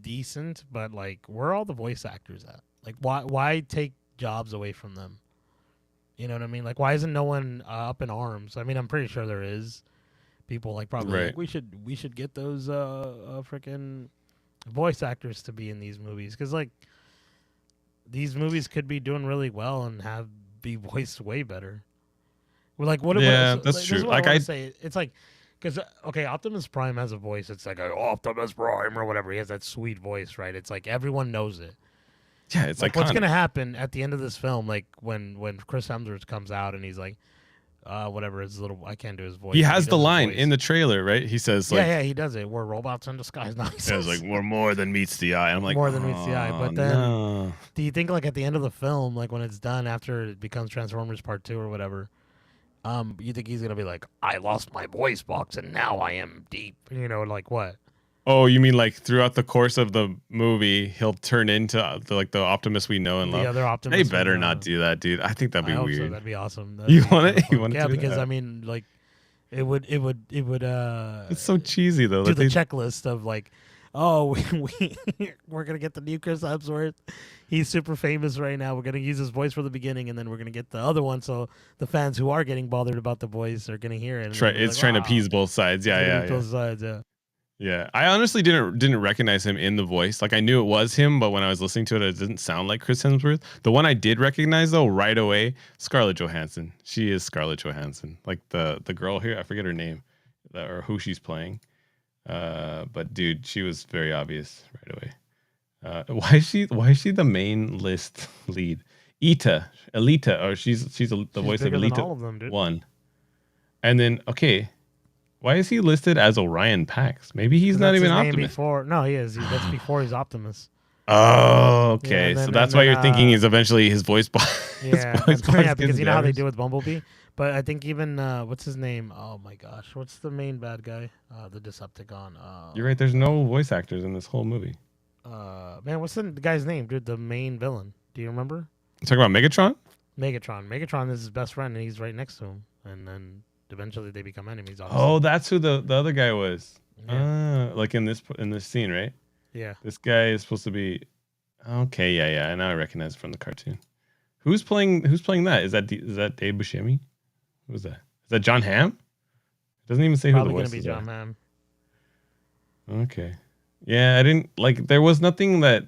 decent, but like, where are all the voice actors at? Like, why take jobs away from them? You know what I mean? Like, why isn't no one up in arms? I mean, I'm pretty sure there is people like probably like, we should get those freaking voice actors to be in these movies because like. These movies could be doing really well and be voiced way better. We're like, what? Yeah, that's true. Like I say, it's like, because Optimus Prime has a voice. It's like Optimus Prime or whatever. He has that sweet voice, right? It's like everyone knows it. Yeah, it's like what's gonna happen at the end of this film? Like when Chris Hemsworth comes out and he's like, whatever his little, I can't do his voice. He has the line in the trailer, right? He says, like, yeah, he does it. We're robots in disguise. No, he says, like, we're more than meets the eye. I'm like, more than meets the eye. But then, do you think, like, at the end of the film, like, when it's done after it becomes Transformers Part 2 or whatever, you think he's gonna be like, I lost my voice box and now I am deep? You know, like what? Oh, you mean like throughout the course of the movie, he'll turn into the Optimus we know and love? The other Optimus. They better not do that, dude. I think that'd be I hope weird. so. That'd be awesome. You want it? You want it? Yeah, to do because that? I mean, like, it would. It's so cheesy though. Do the checklist of like, oh, we're gonna get the new Chris Hemsworth. He's super famous right now. We're gonna use his voice for the beginning, and then we're gonna get the other one. So the fans who are getting bothered about the voice are gonna hear it. It's trying to appease both sides. Yeah. Both sides. Yeah. Yeah, I honestly didn't recognize him in the voice. Like I knew it was him, but when I was listening to it, it didn't sound like Chris Hemsworth. The one I did recognize though right away, Scarlett Johansson. She is Scarlett Johansson. Like the girl here, I forget her name or who she's playing. But dude, she was very obvious right away. Why is she the main list lead? Alita, or she's the voice of Alita all of them, dude. 1. And then okay. Why is he listed as Orion Pax? Maybe he's not even Optimus. No, he is. That's before he's Optimus. Oh, okay. So that's why you're thinking he's eventually his voice box. Yeah, because you know how they do with Bumblebee. But I think even what's his name? Oh my gosh, what's the main bad guy? The Decepticon. You're right. There's no voice actors in this whole movie. Man, what's the guy's name, dude? The main villain. Do you remember? You talking about Megatron? Megatron is his best friend, and he's right next to him. And then eventually they become enemies. Obviously. Oh, that's who the other guy was. Yeah. Like in this scene, right? Yeah. This guy is supposed to be. Okay, yeah. And now I recognize it from the cartoon. Who's playing that? Is that Dave Buscemi? Who's that? Is that John Hamm? It doesn't even say Probably who the voice is. Probably gonna be John Hamm. Okay. Yeah, I didn't like. There was nothing that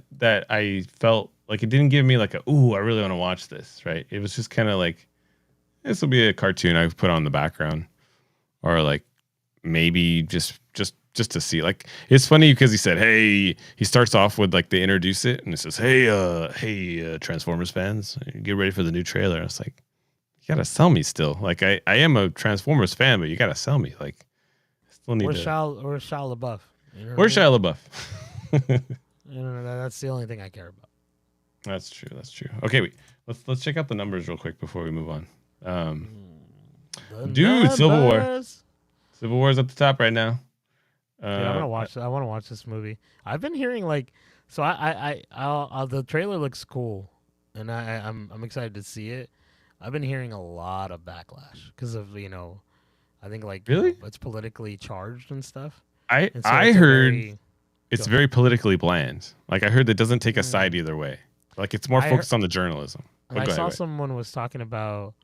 I felt like it didn't give me like I really want to watch this. Right? It was just kind of like this will be a cartoon I put on the background, or like maybe just to see. Like it's funny because he said, "Hey," he starts off with like they introduce it and it says, "Hey, Transformers fans, get ready for the new trailer." I was like, "You gotta sell me still." Like I am a Transformers fan, but you gotta sell me. Like I still need Shia LaBeouf. You know Where's Shia LaBeouf? That's the only thing I care about. That's true. Okay, wait. Let's check out the numbers real quick before we move on. Dude, Civil War. Civil War's at the top right now. I want to watch this movie. I've been hearing like, so the trailer looks cool, and I'm excited to see it. I've been hearing a lot of backlash because of I think like really it's politically charged and stuff. I heard it's very politically bland. Like I heard that doesn't take a side either way. Like it's more focused on the journalism. I saw someone was talking about.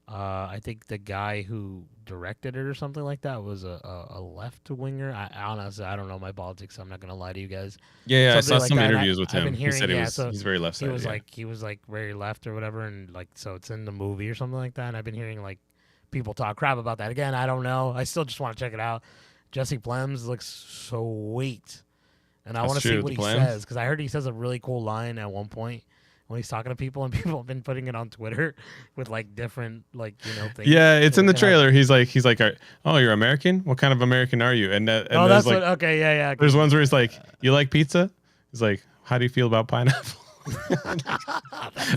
I think the guy who directed it or something like that was a left winger. I honestly don't know my politics. So I'm not gonna lie to you guys. Yeah, I saw like some that. interviews with him. Hearing, he said he's very left side. He was like very left or whatever, and like so it's in the movie or something like that. And I've been hearing like people talk crap about that. Again, I don't know. I still just want to check it out. Jesse Plemons looks sweet, and I want to see what he says because I heard he says a really cool line at one point when he's talking to people, and people have been putting it on Twitter with like different things. Yeah, it's in the trailer. He's like, oh, you're American? What kind of American are you? And that's like, okay, yeah. There's ones where he's like, you like pizza? He's like, how do you feel about pineapple?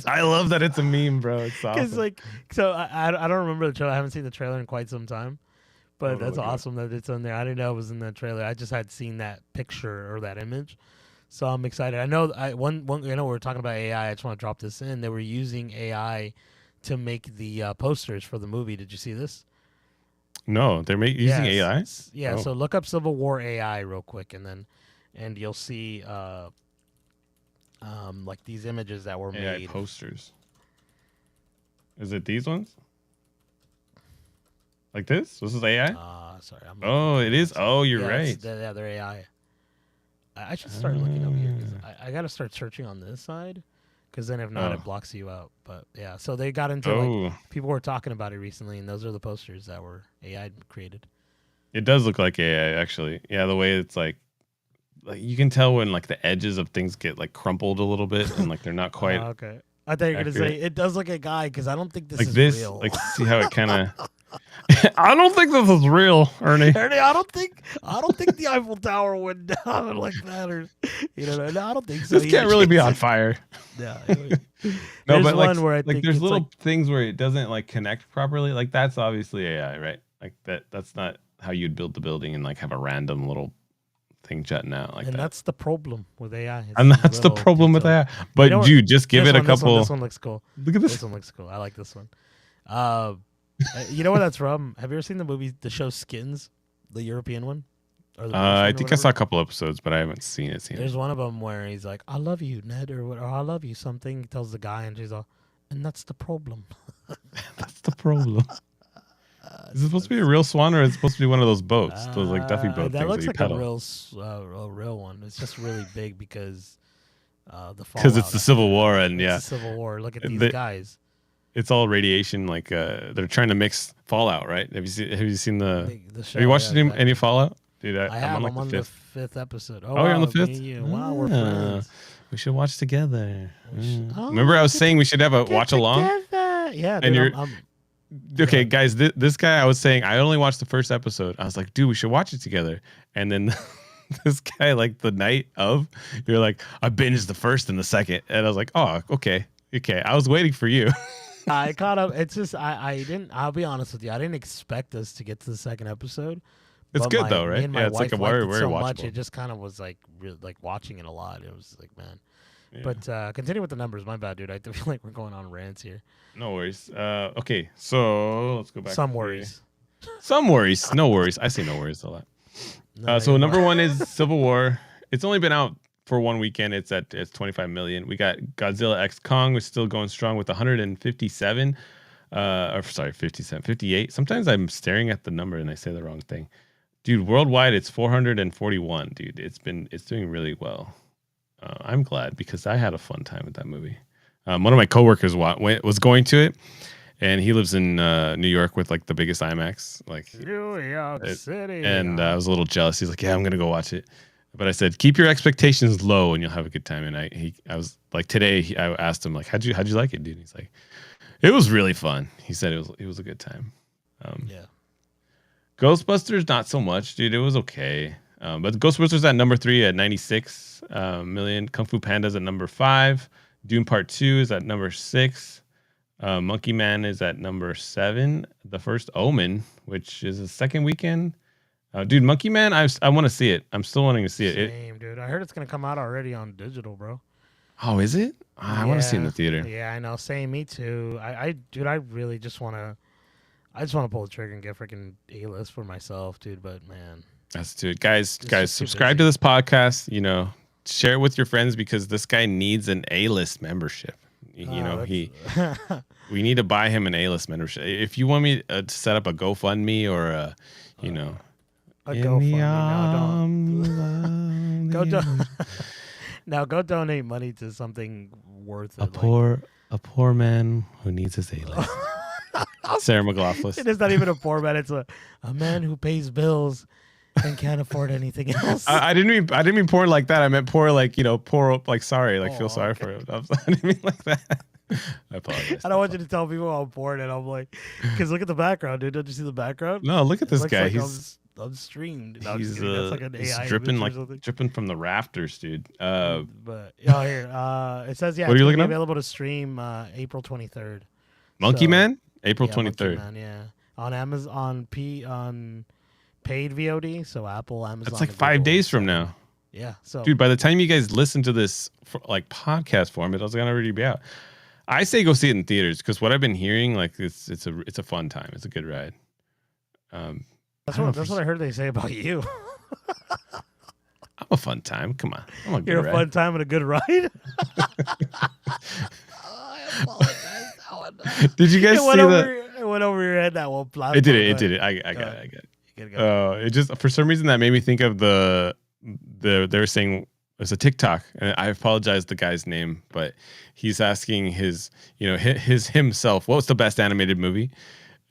I love that it's a meme, bro. It's awesome. Like, so I don't remember the trailer. I haven't seen the trailer in quite some time, but that's awesome that it's in there. I didn't know it was in the trailer. I just had seen that picture or that image. So I'm excited. I know we're talking about AI. I just want to drop this in. They were using AI to make the posters for the movie. Did you see this? No, they're using AI. Yeah. So look up Civil War AI real quick, and you'll see like these images that were AI made. Posters. Is it these ones? Like this? This is AI? Sorry. It is. Oh, you're right. They're AI. I should start looking over here because I got to start searching on this side because then if not, it blocks you out. But yeah, so they got into like people were talking about it recently, and those are the posters that were AI created. It does look like AI, actually. Yeah, the way it's like you can tell when like the edges of things get like crumpled a little bit and like they're not quite. Okay, I thought you were gonna say it does look like a guy because I don't think this is real. Like see how it kind of. I don't think this is real, Ernie. I don't think the Eiffel Tower went down like that, or no, I don't think so. This can't really be on fire. Yeah. No, but like there's little things where it doesn't like connect properly. Like that's obviously AI, right? Like that's not how you'd build the building and like have a random little thing jutting out like and that. that's the problem with AI. And that's the problem with AI. But dude, just give it a couple. This one looks cool. Look at this. This one looks cool. I like this one. You know where that's from? Have you ever seen the show Skins, the European one? I think I saw a couple episodes, but I haven't seen it. There's one of them where he's like, "I love you, Ned," or "I love you," something. He tells the guy, and she's all, "And that's the problem." That's the problem. Is it supposed to be a real swan, or is it supposed to be one of those boats, those like Duffy boat that things looks that like you a real one. It's just really big because because it's the Civil War, and it's the Civil War. Look at these guys. It's all radiation. Like they're trying to mix Fallout, right? Have you seen the show? Have you watched any Fallout? Dude, I have. I'm on the fifth episode. Oh, you're on the fifth? Wow, we're friends. We should watch together. Remember, I was saying we should have a watch along. Yeah, and dude, okay, guys. This guy, I was saying, I only watched the first episode. I was like, dude, we should watch it together. And then this guy, like the night of, you're like, I binged the first and the second, and I was like, oh, okay. I was waiting for you. I caught up. It's just I didn't. I'll be honest with you. I didn't expect us to get to the second episode. It's good though, right? Yeah, it's like a very watchable. Much, it just kind of was like watching it a lot. It was like, man. Yeah. But continue with the numbers. My bad, dude. I feel like we're going on rants here. No worries. Okay, so let's go back. Some worries. Some worries. No worries. I say no worries a lot. So number one is Civil War. It's only been out for one weekend. It's 25 million. We got Godzilla X Kong, was still going strong with 157. 58. Sometimes I'm staring at the number and I say the wrong thing. Dude, worldwide it's 441. Dude, it's doing really well. I'm glad because I had a fun time with that movie. One of my coworkers was going to it, and he lives in New York with like the biggest IMAX, like New York City. And I was a little jealous. He's like, "Yeah, I'm gonna go watch it," but I said, "Keep your expectations low, and you'll have a good time." And I was like, today I asked him like, "How'd you like it, dude?" And he's like, "It was really fun." He said it was a good time. Yeah. Ghostbusters, not so much, dude. It was okay. But Ghostbusters at number 3 at 96 million. Kung Fu Panda's at number 5. Dune Part 2 is at number 6. Monkey Man is at number 7. The First Omen, which is the second weekend. Dude, Monkey Man, I want to see it. I'm still wanting to see it. Same, dude. I heard it's going to come out already on digital, bro. Oh, is it? I want to see it in the theater. Yeah, I know. Same, me too. Dude, I really just want to... I just want to pull the trigger and get freaking A-list for myself, dude. But man, that's dude. Guys, subscribe to this podcast. You know, share it with your friends because this guy needs an A-list membership. You know, we need to buy him an A-list membership. If you want me to set up a GoFundMe or a GoFundMe, no, don't. Now go donate money to something worth it. A poor man who needs his A-list. Sarah McLachlan. It is not even a poor man. It's a man who pays bills and can't afford anything else. I didn't mean poor like that. I meant poor like, you know, poor like sorry, like feel sorry for him. I didn't mean like that. I apologize. I don't want you to tell people I'm poor and I'm like, because look at the background, dude. Don't you see the background? No, look at this guy. Like he's unstreamed. No, he's that's like an AI dripping from the rafters, dude. But here, it says what are you looking at? Available to stream April 23rd. Monkey Man. April 23rd. Man, yeah, on Amazon on paid VOD, so Apple, Amazon. That's like 5 days from now. Yeah, so dude, by the time you guys listen to this like podcast form, it's gonna already be out. I say go see it in theaters because what I've been hearing, like it's a fun time. It's a good ride. That's what I heard they say about you. I'm a fun time. Come on, you're a fun time and a good ride. I apologize. Did you guys see that? It went over your head that one. It did it. I got it. It just for some reason that made me think of they were saying it's a TikTok, and I apologize the guy's name, but he's asking himself, what's the best animated movie?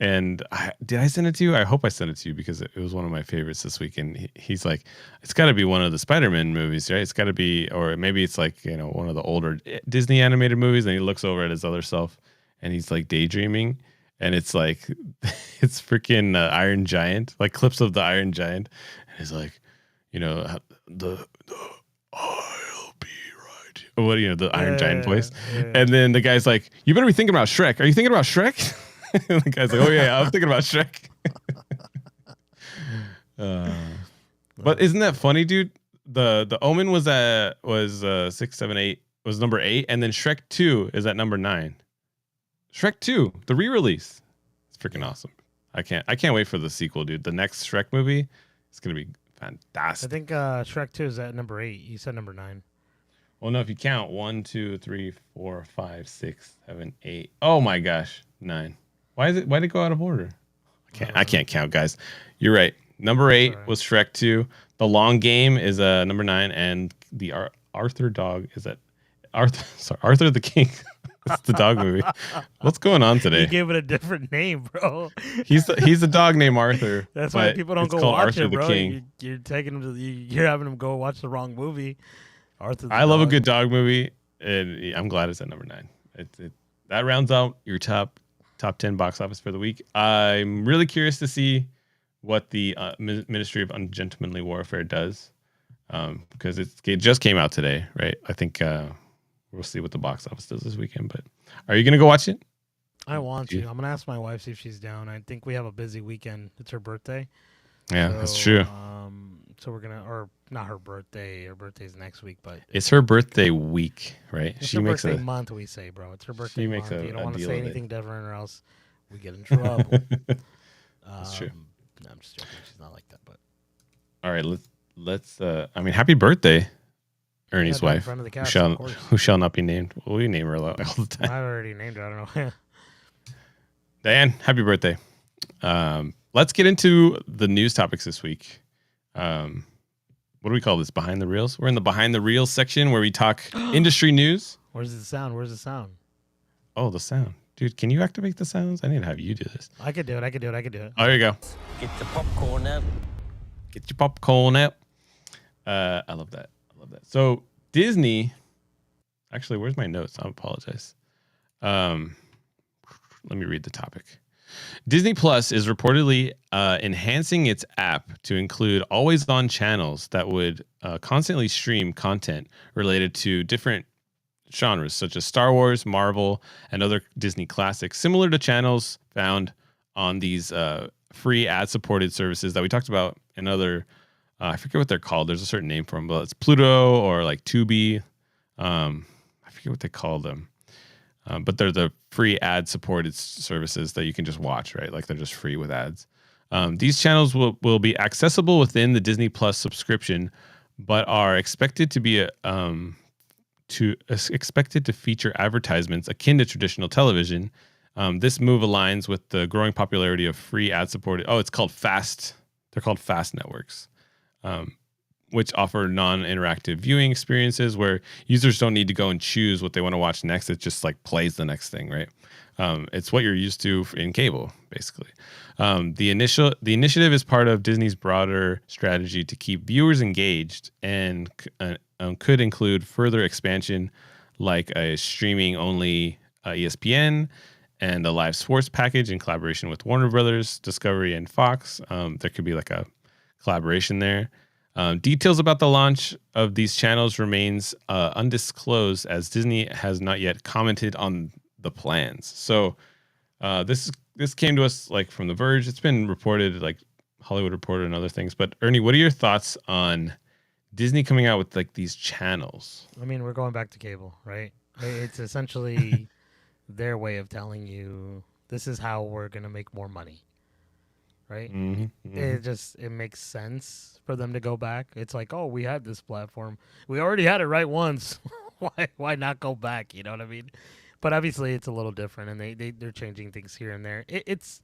And did I send it to you? I hope I sent it to you because it was one of my favorites this week. And he's like, it's got to be one of the Spiderman movies, right? It's got to be, or maybe it's like, you know, one of the older Disney animated movies. And he looks over at his other self and he's like daydreaming. And it's like, it's freaking Iron Giant, like clips of the Iron Giant. And he's like, you know, the I'll be right. What, you know, the Iron Giant voice. Yeah. And then the guy's like, you better be thinking about Shrek. Are you thinking about Shrek? And the guy's like, oh yeah, I was thinking about Shrek. But isn't that funny, dude? the Omen was 6, 7, 8 was number 8, and then Shrek 2 is at number 9. Shrek 2, the re-release. It's freaking awesome. I can't wait for the sequel, dude. The next Shrek movie is gonna be fantastic. I think Shrek 2 is at number 8. You said number 9. Well, no, if you count 1, 2, 3, 4, 5, 6, 7, 8. Oh my gosh, 9. Why'd it go out of order? I can't count, guys. You're right. Number 8 was Shrek 2. The Long Game is number 9, and the Arthur dog is at Arthur the King. It's the dog movie. What's going on today? You gave it a different name, bro. He's a dog named Arthur. That's why people don't go watch Arthur it, bro. The King. You're taking them you're having them go watch the wrong movie. Arthur. I love a good dog movie, and I'm glad it's at number 9. That rounds out your top 10 box office for the week. I'm really curious to see what the Ministry of Ungentlemanly Warfare does, because it just came out today, right? I think we'll see what the box office does this weekend. But are you gonna go watch it? I want to. I'm gonna ask my wife, see if she's down. I think we have a busy weekend. It's her birthday. Yeah, that's true. So we're gonna, or not her birthday. Her birthday's next week, but it's her birthday week, right? It's her birthday month. We say, bro, it's her birthday month. You don't want to say anything different, or else we get in trouble. That's true. No, I'm just joking. She's not like that. But all right, let's. I mean, happy birthday, Ernie's wife, in front of the couch, who shall not be named. Well, we name her all the time. I already named her. I don't know. Diane, happy birthday. Let's get into the news topics this week. What do we call this? Behind the Reels? We're in the Behind the Reels section where we talk industry news. Where's the sound? Oh, the sound. Dude, can you activate the sounds? I need to have you do this. I could do it. Oh, there you go. Get the popcorn out. Get your popcorn out. I love that. So Disney, actually, where's my notes? I apologize. Let me read the topic. Disney Plus is reportedly enhancing its app to include always-on channels that would constantly stream content related to different genres, such as Star Wars, Marvel, and other Disney classics, similar to channels found on these free ad-supported services that we talked about in other, I forget what they're called. There's a certain name for them, but it's Pluto or like Tubi. I forget what they call them. But they're the free ad-supported services that you can just watch, right? Like they're just free with ads. These channels will be accessible within the Disney Plus subscription, but are expected to be expected to feature advertisements akin to traditional television. This move aligns with the growing popularity of free ad-supported. Oh, it's called FAST. They're called FAST networks, which offer non-interactive viewing experiences where users don't need to go and choose what they want to watch next. It just like plays the next thing, right? It's what you're used to in cable, basically. The initiative is part of Disney's broader strategy to keep viewers engaged and could include further expansion like a streaming-only ESPN and a live sports package in collaboration with Warner Brothers, Discovery, and Fox. There could be like a collaboration there. Details about the launch of these channels remains undisclosed as Disney has not yet commented on the plans. So this came to us like from The Verge. It's been reported, like Hollywood Reporter and other things. But Ernie, what are your thoughts on Disney coming out with like these channels? I mean, we're going back to cable, right? It's essentially their way of telling you this is how we're gonna make more money. Right? It makes sense for them to go back. It's like, oh, we had this platform. We already had it right once. Why not go back? You know what I mean? But obviously it's a little different, and they're changing things here and there. It's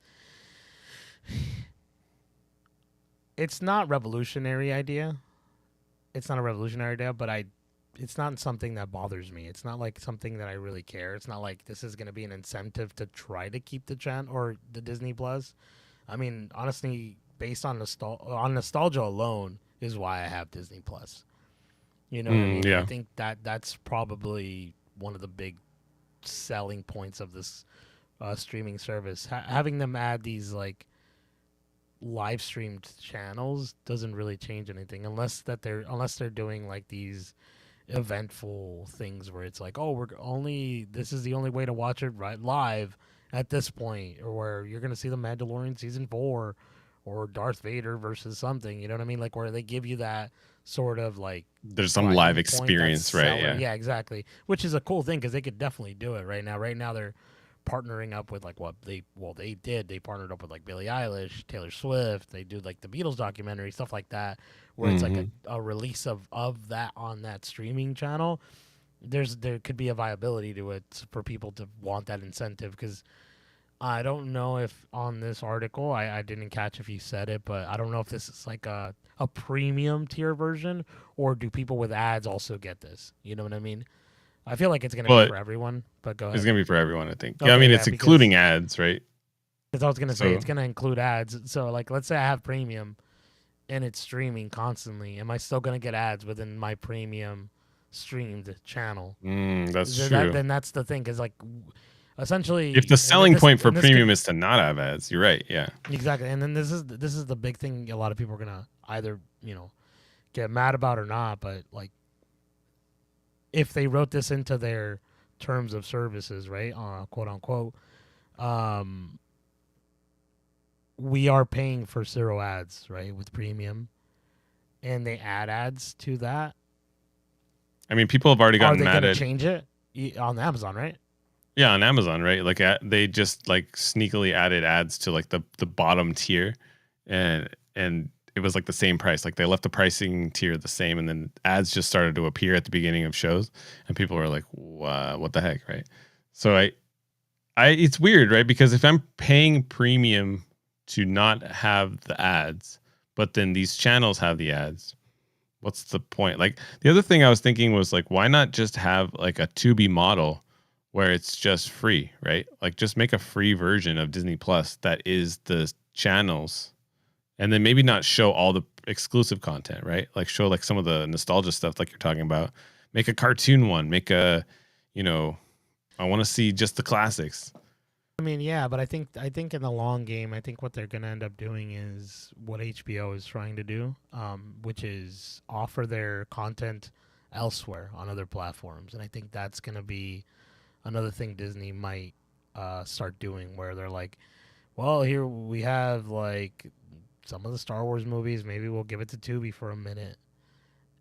not revolutionary idea. It's not a revolutionary idea, but it's not something that bothers me. It's not like something that I really care. It's not like this is going to be an incentive to try to keep the channel or the Disney Plus. I mean, honestly, based on nostalgia alone is why I have Disney Plus. You know what I mean? Yeah. I think that's probably one of the big selling points of this streaming service. Having them add these like live streamed channels doesn't really change anything unless they're doing like these eventful things where it's like, oh, this is the only way to watch it right live at this point, or where you're going to see The Mandalorian season 4 or Darth Vader versus something. You know what I mean? Like where they give you that sort of like there's some live experience, right? Yeah, exactly. Which is a cool thing because they could definitely do it right now. Right now they're partnering up with like they partnered up with like Billie Eilish, Taylor Swift. They do like the Beatles documentary, stuff like that, where it's like a release of that on that streaming channel. There could be a viability to it for people to want that incentive because I don't know if on this article, I didn't catch if you said it, but I don't know if this is like a premium tier version or do people with ads also get this? You know what I mean? I feel like it's going to be for everyone, but go ahead. It's going to be for everyone, I think. Okay, yeah, I mean, it's including ads, right? Because I was going to say it's going to include ads. So, like, let's say I have premium and it's streaming constantly. Am I still going to get ads within my premium streamed channel? That's true. Then that's the thing, because, like, essentially, if the selling point for premium is to not have ads, you're right. Yeah, exactly. And then this is the big thing. A lot of people are gonna either get mad about or not. But like, if they wrote this into their terms of services, right, quote unquote, we are paying for 0 ads, right, with premium, and they add ads to that. I mean, people have already gotten mad at change it on Amazon, right? Yeah, on Amazon, right? Like they just like sneakily added ads to like the bottom tier, and it was like the same price. Like they left the pricing tier the same, and then ads just started to appear at the beginning of shows, and people were like, "What the heck?" Right? So I it's weird, right? Because if I'm paying premium to not have the ads, but then these channels have the ads, what's the point? Like the other thing I was thinking was like, why not just have like a Tubi model where it's just free, right? Like just make a free version of Disney Plus that is the channels, and then maybe not show all the exclusive content, right? Like show like some of the nostalgia stuff like you're talking about. Make a cartoon one, make a, I want to see just the classics. I mean, yeah, but I think in the long game, I think what they're going to end up doing is what HBO is trying to do, which is offer their content elsewhere on other platforms. And I think that's going to be another thing Disney might start doing, where they're like, well, here we have like some of the Star Wars movies. Maybe we'll give it to Tubi for a minute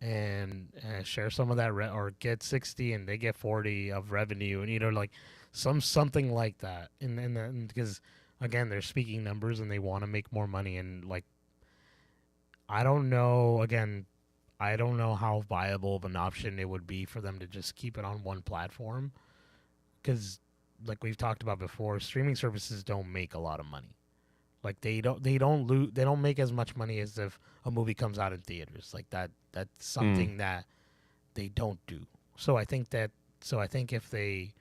and share some of that, or get 60 and they get 40 of revenue, and like something like that. And because again, they're speaking numbers and they want to make more money, and like I don't know how viable of an option it would be for them to just keep it on one platform. Because, like we've talked about before, streaming services don't make a lot of money. Like they don't make as much money as if a movie comes out in theaters. Like that's something that they don't do. So I think if they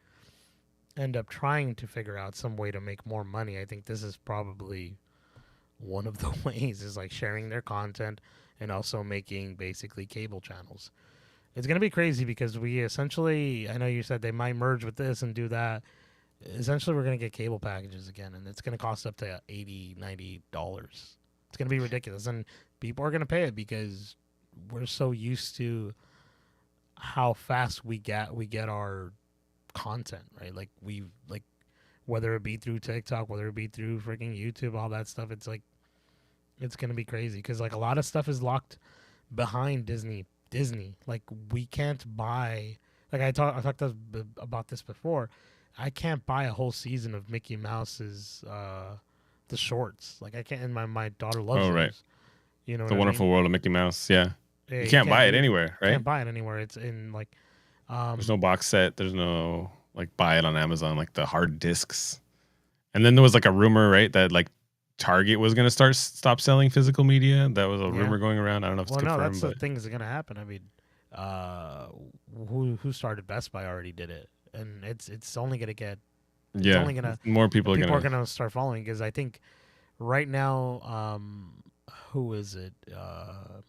end up trying to figure out some way to make more money, I think this is probably one of the ways, is like sharing their content and also making basically cable channels. It's going to be crazy because we essentially, I know you said they might merge with this and do that. Essentially, we're going to get cable packages again, and it's going to cost up to $80, $90. It's going to be ridiculous, and people are going to pay it because we're so used to how fast we get our content, right? Like whether it be through TikTok, whether it be through freaking YouTube, all that stuff, it's like it's going to be crazy because like a lot of stuff is locked behind Disney. Like we can't buy, like I talked about this before, I can't buy a whole season of Mickey Mouse's the shorts. Like I can't, and my daughter loves those. Right. You know, The Wonderful World of Mickey Mouse. Yeah, you can't buy it anywhere, right? Can't buy it anywhere. It's in like there's no box set, there's no like buy it on Amazon, like the hard discs. And then there was like a rumor, right, that like Target was going to stop selling physical media. That was a rumor going around. I don't know if it's confirmed. No, that's the thing that's going to happen. I mean, who started Best Buy already did it, and it's only going to get. It's only gonna, more people are going to start following, because I think right now, who is it?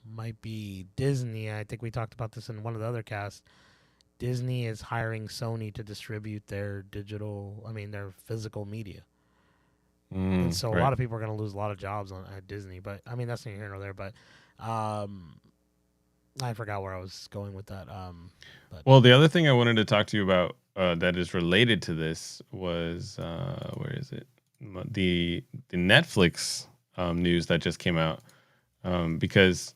Might be Disney. I think we talked about this in one of the other casts. Disney is hiring Sony to distribute their their physical media. And so a lot of people are going to lose a lot of jobs at Disney. But, I mean, that's neither here nor there. But I forgot where I was going with that. Well, the other thing I wanted to talk to you about that is related to this was, where is it? The Netflix news that just came out, because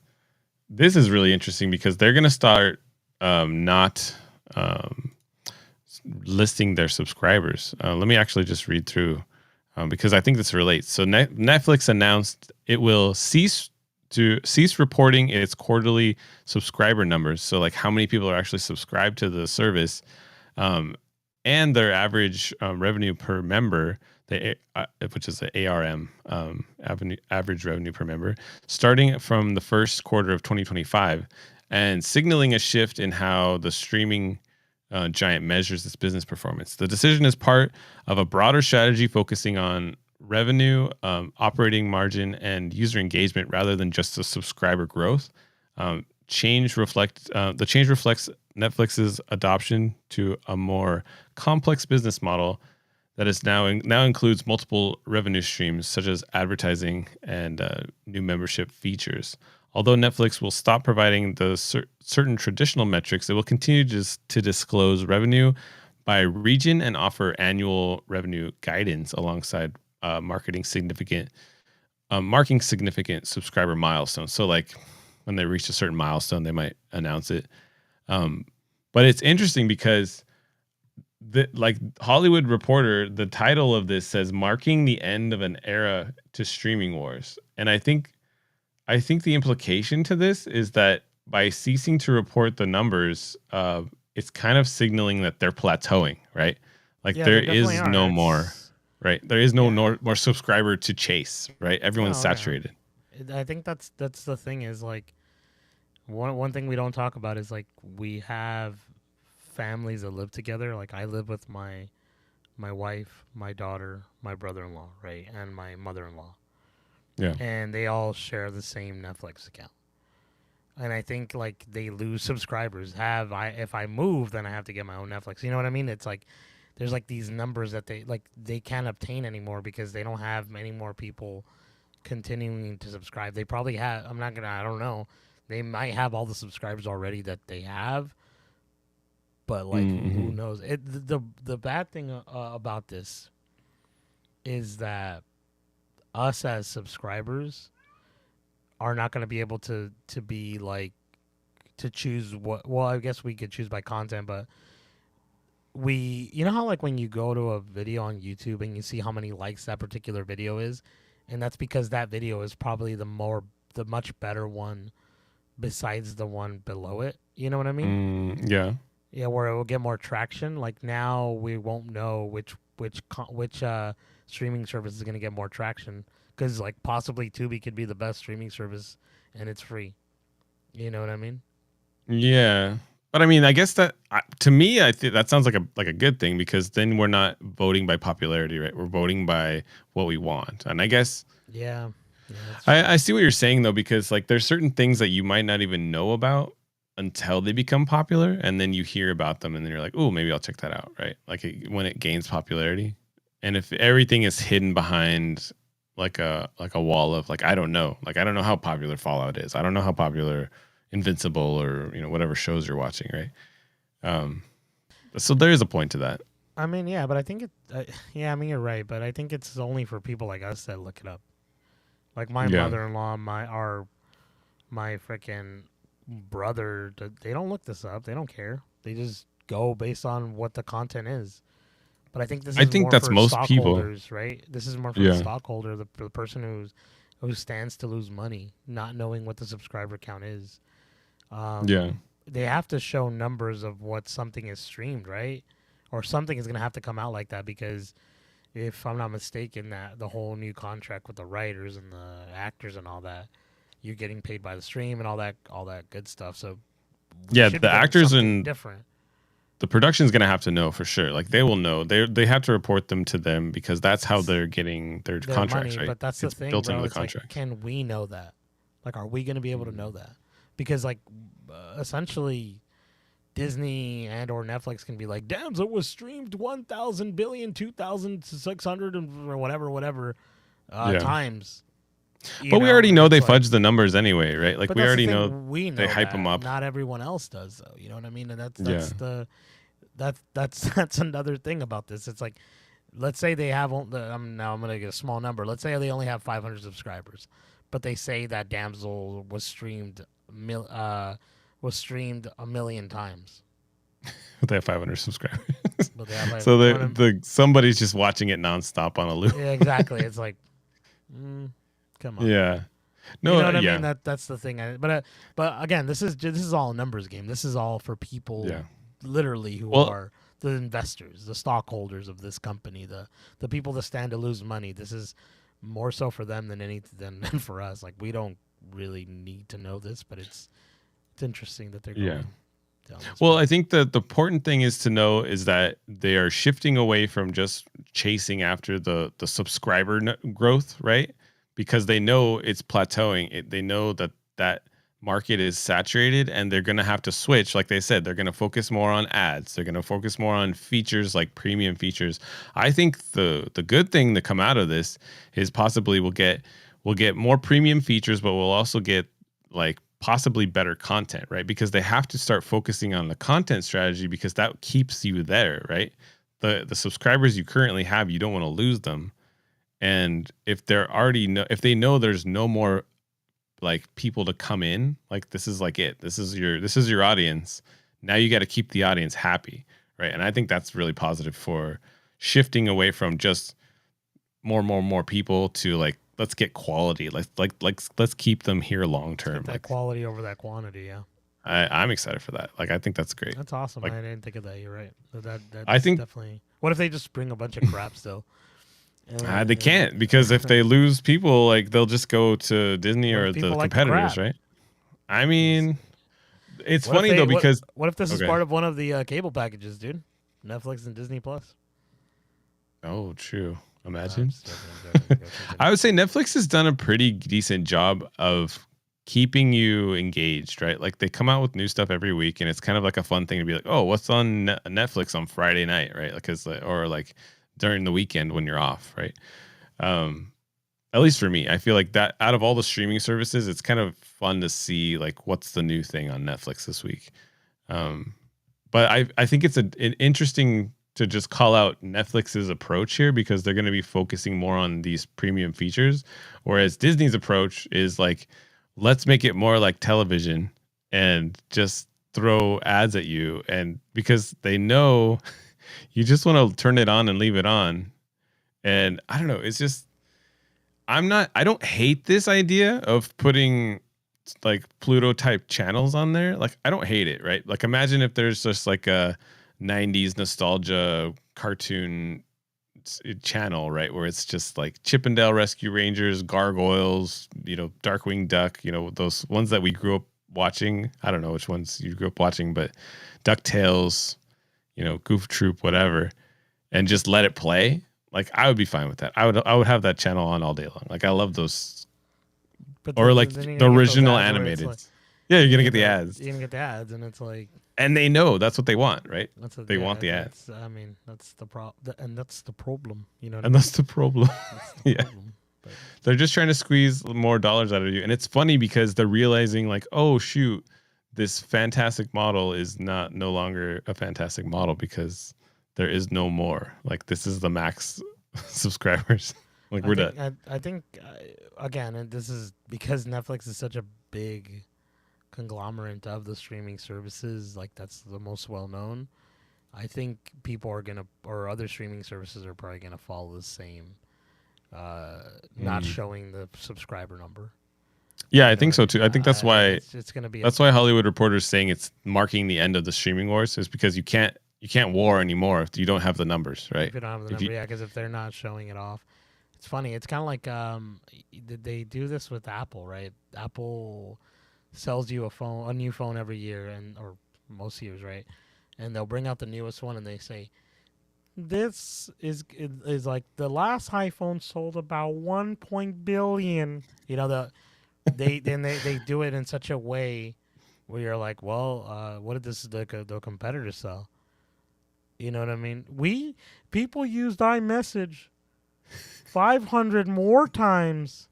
this is really interesting because they're going to start not listing their subscribers. Let me actually just read through because I think this relates. So Netflix announced it will cease reporting its quarterly subscriber numbers. So like how many people are actually subscribed to the service, and their average revenue per member, which is the ARM, average revenue per member, starting from the first quarter of 2025, and signaling a shift in how the streaming giant measures its business performance. The decision is part of a broader strategy focusing on revenue, operating margin, and user engagement rather than just the subscriber growth. The change reflects Netflix's adoption to a more complex business model that is now includes multiple revenue streams such as advertising and new membership features. Although Netflix will stop providing the certain traditional metrics, it will continue to disclose revenue by region and offer annual revenue guidance alongside marking significant subscriber milestones. So like when they reach a certain milestone, they might announce it. But it's interesting because like Hollywood Reporter, the title of this says "Marking the End of an Era to Streaming Wars," and I think the implication to this is that by ceasing to report the numbers, it's kind of signaling that they're plateauing, right? Like there is no more, right? There is no more subscriber to chase, right? Everyone's saturated. I think that's the thing is like one thing we don't talk about is like we have families that live together. Like I live with my wife, my daughter, my brother-in-law, right, and my mother-in-law. Yeah. And they all share the same Netflix account. And I think like they lose subscribers. If I move, then I have to get my own Netflix. You know what I mean? It's like there's like these numbers that they can't obtain anymore because they don't have many more people continuing to subscribe. They probably have. I don't know. They might have all the subscribers already that they have. But like who knows? The bad thing about this is that us as subscribers are not going to be able to be like to choose what. Well, I guess we could choose by content, but you know how like when you go to a video on YouTube and you see how many likes that particular video is, and that's because that video is probably the much better one besides the one below it. You know what I mean? Yeah. Yeah, where it will get more traction. Like now, we won't know which streaming service is going to get more traction because like possibly Tubi could be the best streaming service and it's free. You know what I mean? Yeah, but I mean, I guess that to me, I think that sounds like a good thing because then we're not voting by popularity, right? We're voting by what we want, and I guess yeah I see what you're saying though because like there's certain things that you might not even know about until they become popular, and then you hear about them, and then you're like, oh, maybe I'll check that out, right? Like when it gains popularity, and if everything is hidden behind like a wall of like I don't know how popular Fallout is, I don't know how popular Invincible or whatever shows you're watching, right? So there is a point to that. I mean, yeah, but I think I mean you're right, but I think it's only for people like us that look it up. Like my mother-in-law, my freaking brother, they don't look this up. They don't care. They just go based on what the content is. But I think this is more that's for most stockholders, people, right? This is more for the stockholder, the person who stands to lose money, not knowing what the subscriber count is. They have to show numbers of what something is streamed, right? Or something is going to have to come out like that because if I'm not mistaken, that the whole new contract with the writers and the actors and all that, you're getting paid by the stream and all that good stuff. So yeah, the actors and different. The production is going to have to know for sure. Like they will know. They have to report them to them because that's how they're getting their contracts, money, right? But that's it's the thing, built bro. into the It's contract. like, can we know that? Like, are we going to be able to know that? Because like, essentially, Disney and or Netflix can be like, Damsel was streamed 1,000 billion, 2,600 or whatever times. But we already know they fudge the numbers anyway, right? Like we already know they hype them up. Not everyone else does, though. You know what I mean? And that's another thing about this. It's like let's say they have I'm gonna get a small number. Let's say they only have 500 subscribers, but they say that Damsel was streamed a million times. But they have 500 subscribers. But they have, like, so somebody's just watching it nonstop on a loop. Yeah, exactly. It's like, come on. Yeah. No, you know what I mean? That's the thing. But again, this is all a numbers game. This is all for people, literally, who are the investors, the stockholders of this company, the people that stand to lose money. This is more so for them than for us. Like, we don't really need to know this, but it's interesting that they're going down this Well, way. I think the important thing is to know is that they are shifting away from just chasing after the subscriber growth, right? Because they know it's plateauing. They know that market is saturated, and they're going to have to switch. Like they said, they're going to focus more on ads. They're going to focus more on features, like premium features. I think the good thing to come out of this is possibly we'll get more premium features, but we'll also get like possibly better content, right? Because they have to start focusing on the content strategy, because that keeps you there, right? The subscribers you currently have, you don't want to lose them. And if if they know there's no more like people to come in, like this is like it. This is your audience. Now you got to keep the audience happy, right? And I think that's really positive for shifting away from just more people to like, let's get quality. Let's keep them here long term. That quality over that quantity, yeah. I'm excited for that. Like, I think that's great. That's awesome. Like, I didn't think of that. You're right. I think definitely. What if they just bring a bunch of crap still? They can't, because if they lose people, like they'll just go to Disney or the competitors, right? I mean, it's funny though, because what if this is part of one of the cable packages, dude? Netflix and Disney Plus. Oh, true. Imagine. I would say Netflix has done a pretty decent job of keeping you engaged, right? Like they come out with new stuff every week, and it's kind of like a fun thing to be like, oh, what's on Netflix on Friday night, right? Because or like during the weekend when you're off, right? At least for me, I feel like that out of all the streaming services, it's kind of fun to see like what's the new thing on Netflix this week. But I think it's an interesting to just call out Netflix's approach here, because they're going to be focusing more on these premium features, whereas Disney's approach is like, let's make it more like television and just throw ads at you, and because they know you just want to turn it on and leave it on. And I don't know, it's just I don't hate this idea of putting like Pluto type channels on there. Like I don't hate it, right? Like imagine if there's just like a 90s nostalgia cartoon channel, right, where it's just like Chippendale Rescue Rangers, Gargoyles, Darkwing Duck, those ones that we grew up watching. I don't know which ones you grew up watching, but DuckTales, Goof Troop, whatever, and just let it play. Like I would be fine with that. I would have that channel on all day long. Like I love those, or like the original animated. Like, yeah, you're gonna get the ads. You're gonna get the ads, and it's like, and they know that's what they want, right? They want the ads. That's the problem, and that's the problem. That's the problem. Yeah, they're just trying to squeeze more dollars out of you, and it's funny because they're realizing like, oh shoot, this fantastic model is no longer a fantastic model because there is no more. Like this is the max subscribers. Like we're done. I think again, and this is because Netflix is such a big conglomerate of the streaming services, like that's the most well known. I think people are gonna, or other streaming services are probably gonna follow the same, not showing the subscriber number. Yeah, I think so too. I think that's why it's gonna be. That's why Hollywood Reporter's saying it's marking the end of the streaming wars, is because you can't war anymore if you don't have the numbers, right? If you don't have the number, yeah, because if they're not showing it off. It's funny. It's kind of like they do this with Apple, right? Apple sells you a new phone every year, or most years, right? And they'll bring out the newest one, and they say, "This is like the last iPhone sold about 1 billion." They do it in such a way where you're like, well, what did the competitors sell? You know what I mean? People used iMessage 500 more times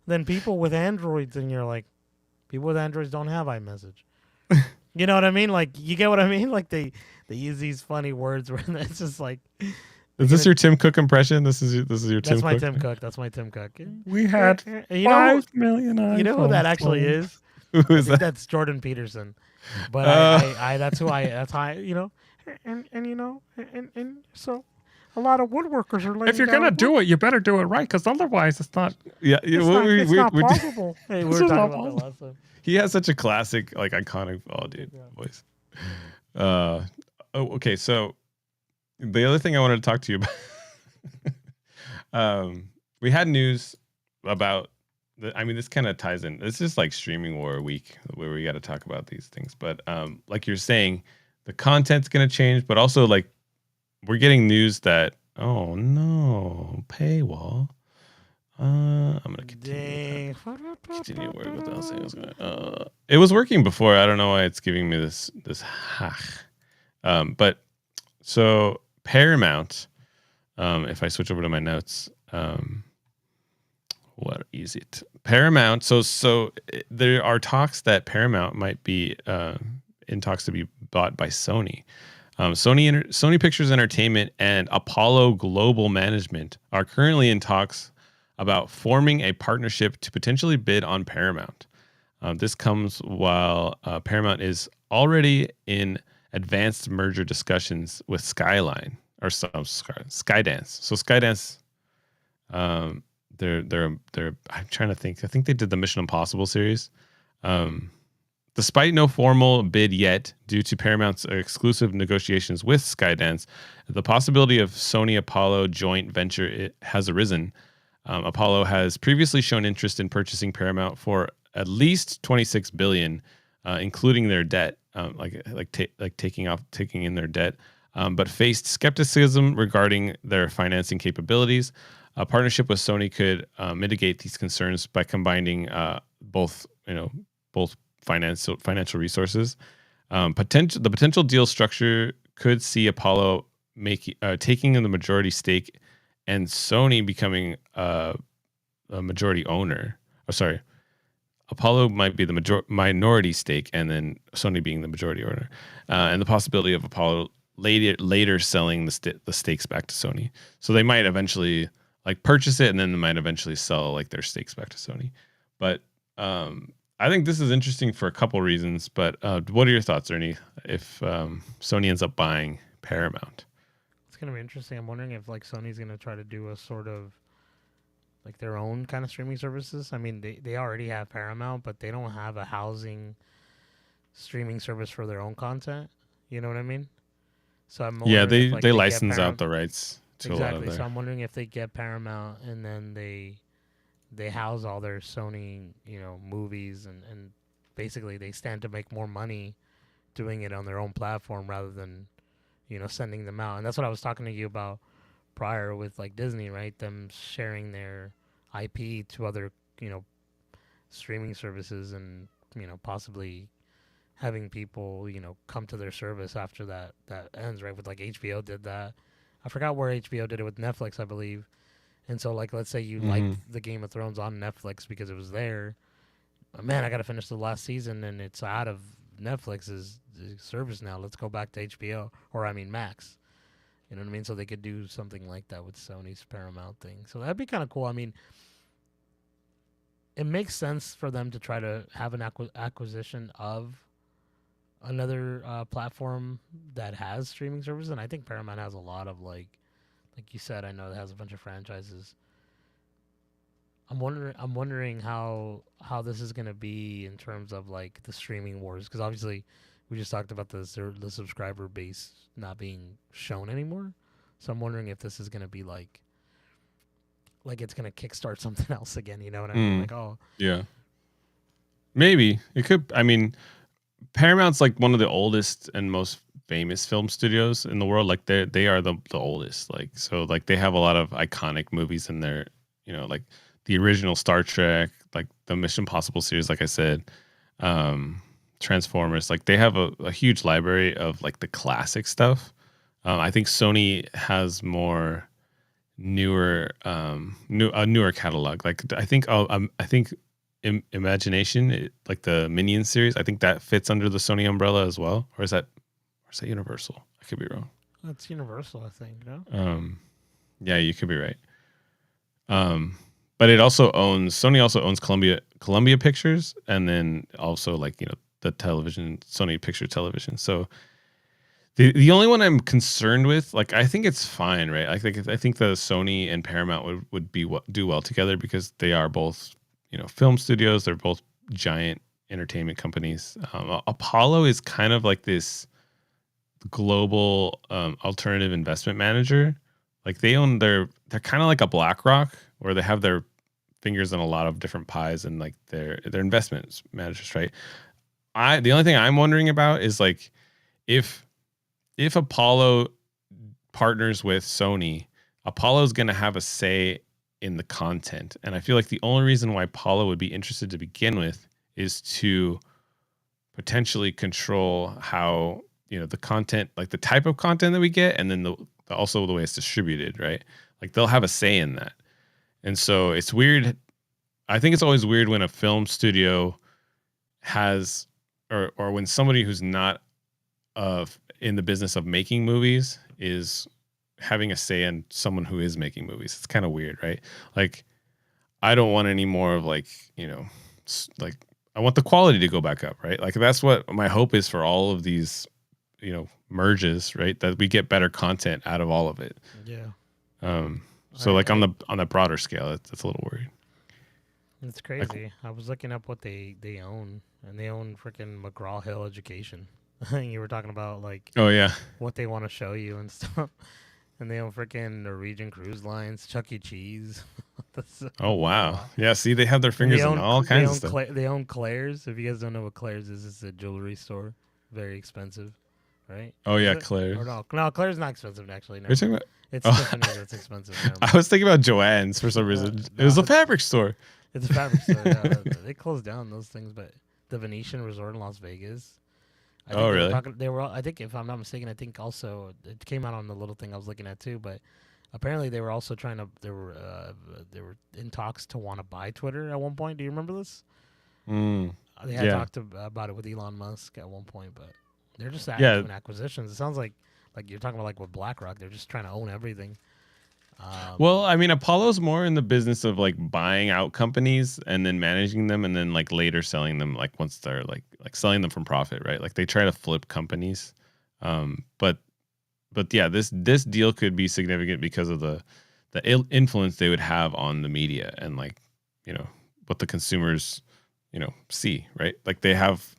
than people with Androids, and you're like, people with Androids don't have iMessage. You know what I mean? Like, you get what I mean? Like they use these funny words where it's just like, Is this your Tim Cook impression? This is your That's Tim my Cook. Tim Cook. That's my Tim Cook. We had You know, 5 million iPhones. you know who that actually is? Who I is think that? that's Jordan Peterson. But that's who I. That's how I. You know, and you know, and so a lot of woodworkers are laying If you're down gonna do it, you better do it right, because otherwise it's not. Yeah, It's not possible. Hey, we This were is talking not about that possible. last time. he has such a classic, like iconic, voice. Okay, so the other thing I wanted to talk to you about, we had news about. I mean, this kind of ties in. This is like streaming war week where we got to talk about these things. But like you're saying, the content's gonna change, but also like we're getting news that no paywall. I'm gonna continue working without saying it was working before. I don't know why it's giving me this but so Paramount. If I switch over to my notes. What is it? Paramount. So there are talks that Paramount might be in talks to be bought by Sony. Sony Pictures Entertainment and Apollo Global Management are currently in talks about forming a partnership to potentially bid on Paramount. This comes while Paramount is already in advanced merger discussions with Skydance. So Skydance. They're I'm trying to think. I think they did the Mission Impossible series. Despite no formal bid yet, due to Paramount's exclusive negotiations with Skydance, the possibility of Sony Apollo joint venture has arisen. Apollo has previously shown interest in purchasing Paramount for at least $26 billion, including their debt, taking in their debt, but faced skepticism regarding their financing capabilities. A partnership with Sony could mitigate these concerns by combining both financial resources. The potential deal structure could see Apollo taking in the majority stake, and Sony becoming a majority owner. Apollo might be the minority stake, and then Sony being the majority owner, and the possibility of Apollo later selling the stakes back to Sony. So they might eventually purchase it, and then they might eventually sell their stakes back to Sony. But I think this is interesting for a couple reasons. But what are your thoughts, Ernie, if Sony ends up buying Paramount? It's gonna be interesting. I'm wondering if Sony's gonna try to do a sort of their own kind of streaming services. I mean, they already have Paramount, but they don't have a housing streaming service for their own content. You know what I mean? So I'm they license out the rights. Exactly. So I'm wondering if they get Paramount and then they house all their Sony, movies and basically they stand to make more money doing it on their own platform rather than, sending them out. And that's what I was talking to you about prior with Disney, right? Them sharing their IP to other, streaming services and, possibly having people, come to their service after that ends, right? With HBO did that. I forgot where HBO did it with Netflix, I believe. And so, let's say you liked the Game of Thrones on Netflix because it was there. Man, I got to finish the last season, and it's out of Netflix's service now. Let's go back to HBO, Max. You know what I mean? So they could do something like that with Sony's Paramount thing. So that'd be kind of cool. I mean, it makes sense for them to try to have an acquisition of another platform that has streaming services, and I think Paramount has a lot of like you said. I know it has a bunch of franchises. I'm wondering how this is gonna be in terms of the streaming wars, because obviously we just talked about the subscriber base not being shown anymore. So I'm wondering if this is gonna be like it's gonna kickstart something else again. You know what I mean? Yeah, maybe it could. I mean, Paramount's one of the oldest and most famous film studios in the world. They are the oldest. So they have a lot of iconic movies in there. The original Star Trek, the Mission Impossible series, like I said, Transformers. They have a huge library of the classic stuff. I think Sony has more newer catalog. I think Imagination, the Minions series, I think that fits under the Sony umbrella as well. Or is that Universal? I could be wrong. That's Universal, I think. No. Yeah, you could be right. But it also owns Sony also owns Columbia Pictures, and then also like the television Sony Picture Television. So the only one I'm concerned with, like I think it's fine, right? I think the Sony and Paramount would do well together because they are both film studios. They're both giant entertainment companies. Apollo is kind of like this global alternative investment manager. Like they're kind of like a BlackRock, where they have their fingers in a lot of different pies, and like their investment managers, right? The only thing I'm wondering about is like if Apollo partners with Sony, Apollo's going to have a say in the content. And I feel like the only reason why Apollo would be interested to begin with is to potentially control how, the content, like the type of content that we get, and then also the way it's distributed, right? Like they'll have a say in that. And so it's weird. I think it's always weird when a film studio has, or when somebody who's not in the business of making movies is having a say in someone who is making movies. It's kind of weird, right? Like, I don't want any more of like, like I want the quality to go back up, right? Like that's what my hope is for all of these, merges, right? That we get better content out of all of it. Yeah. So like on the broader scale, it's a little worried. It's crazy. I was looking up what they own, and they own freaking McGraw-Hill Education. You were talking about like, oh yeah, what they want to show you and stuff. And they own freaking Norwegian Cruise Lines, Chuck E. Cheese. Oh wow, yeah. See, they have their fingers in all kinds of stuff. They own Claire's. If you guys don't know what Claire's is, it's a jewelry store, very expensive, right? Oh yeah, Claire's. Or no, Claire's not expensive actually. No. You're talking about? It's Tiffany that's expensive. I was thinking about Joann's for some reason. It was a fabric store. It's a fabric store. Yeah, they closed down those things, but the Venetian Resort in Las Vegas. Really? They were. I think, if I'm not mistaken, I think also it came out on the little thing I was looking at too. But apparently, they were also trying to. They were in talks to want to buy Twitter at one point. Do you remember this? They had talked about it with Elon Musk at one point, but they're just doing acquisitions. It sounds like you're talking about like with BlackRock. They're just trying to own everything. Well, I mean, Apollo's more in the business of like buying out companies and then managing them, and then like later selling them, like once they're like selling them from profit, right? Like they try to flip companies. But yeah, this deal could be significant because of the influence they would have on the media and like, what the consumers, see, right? Like they have,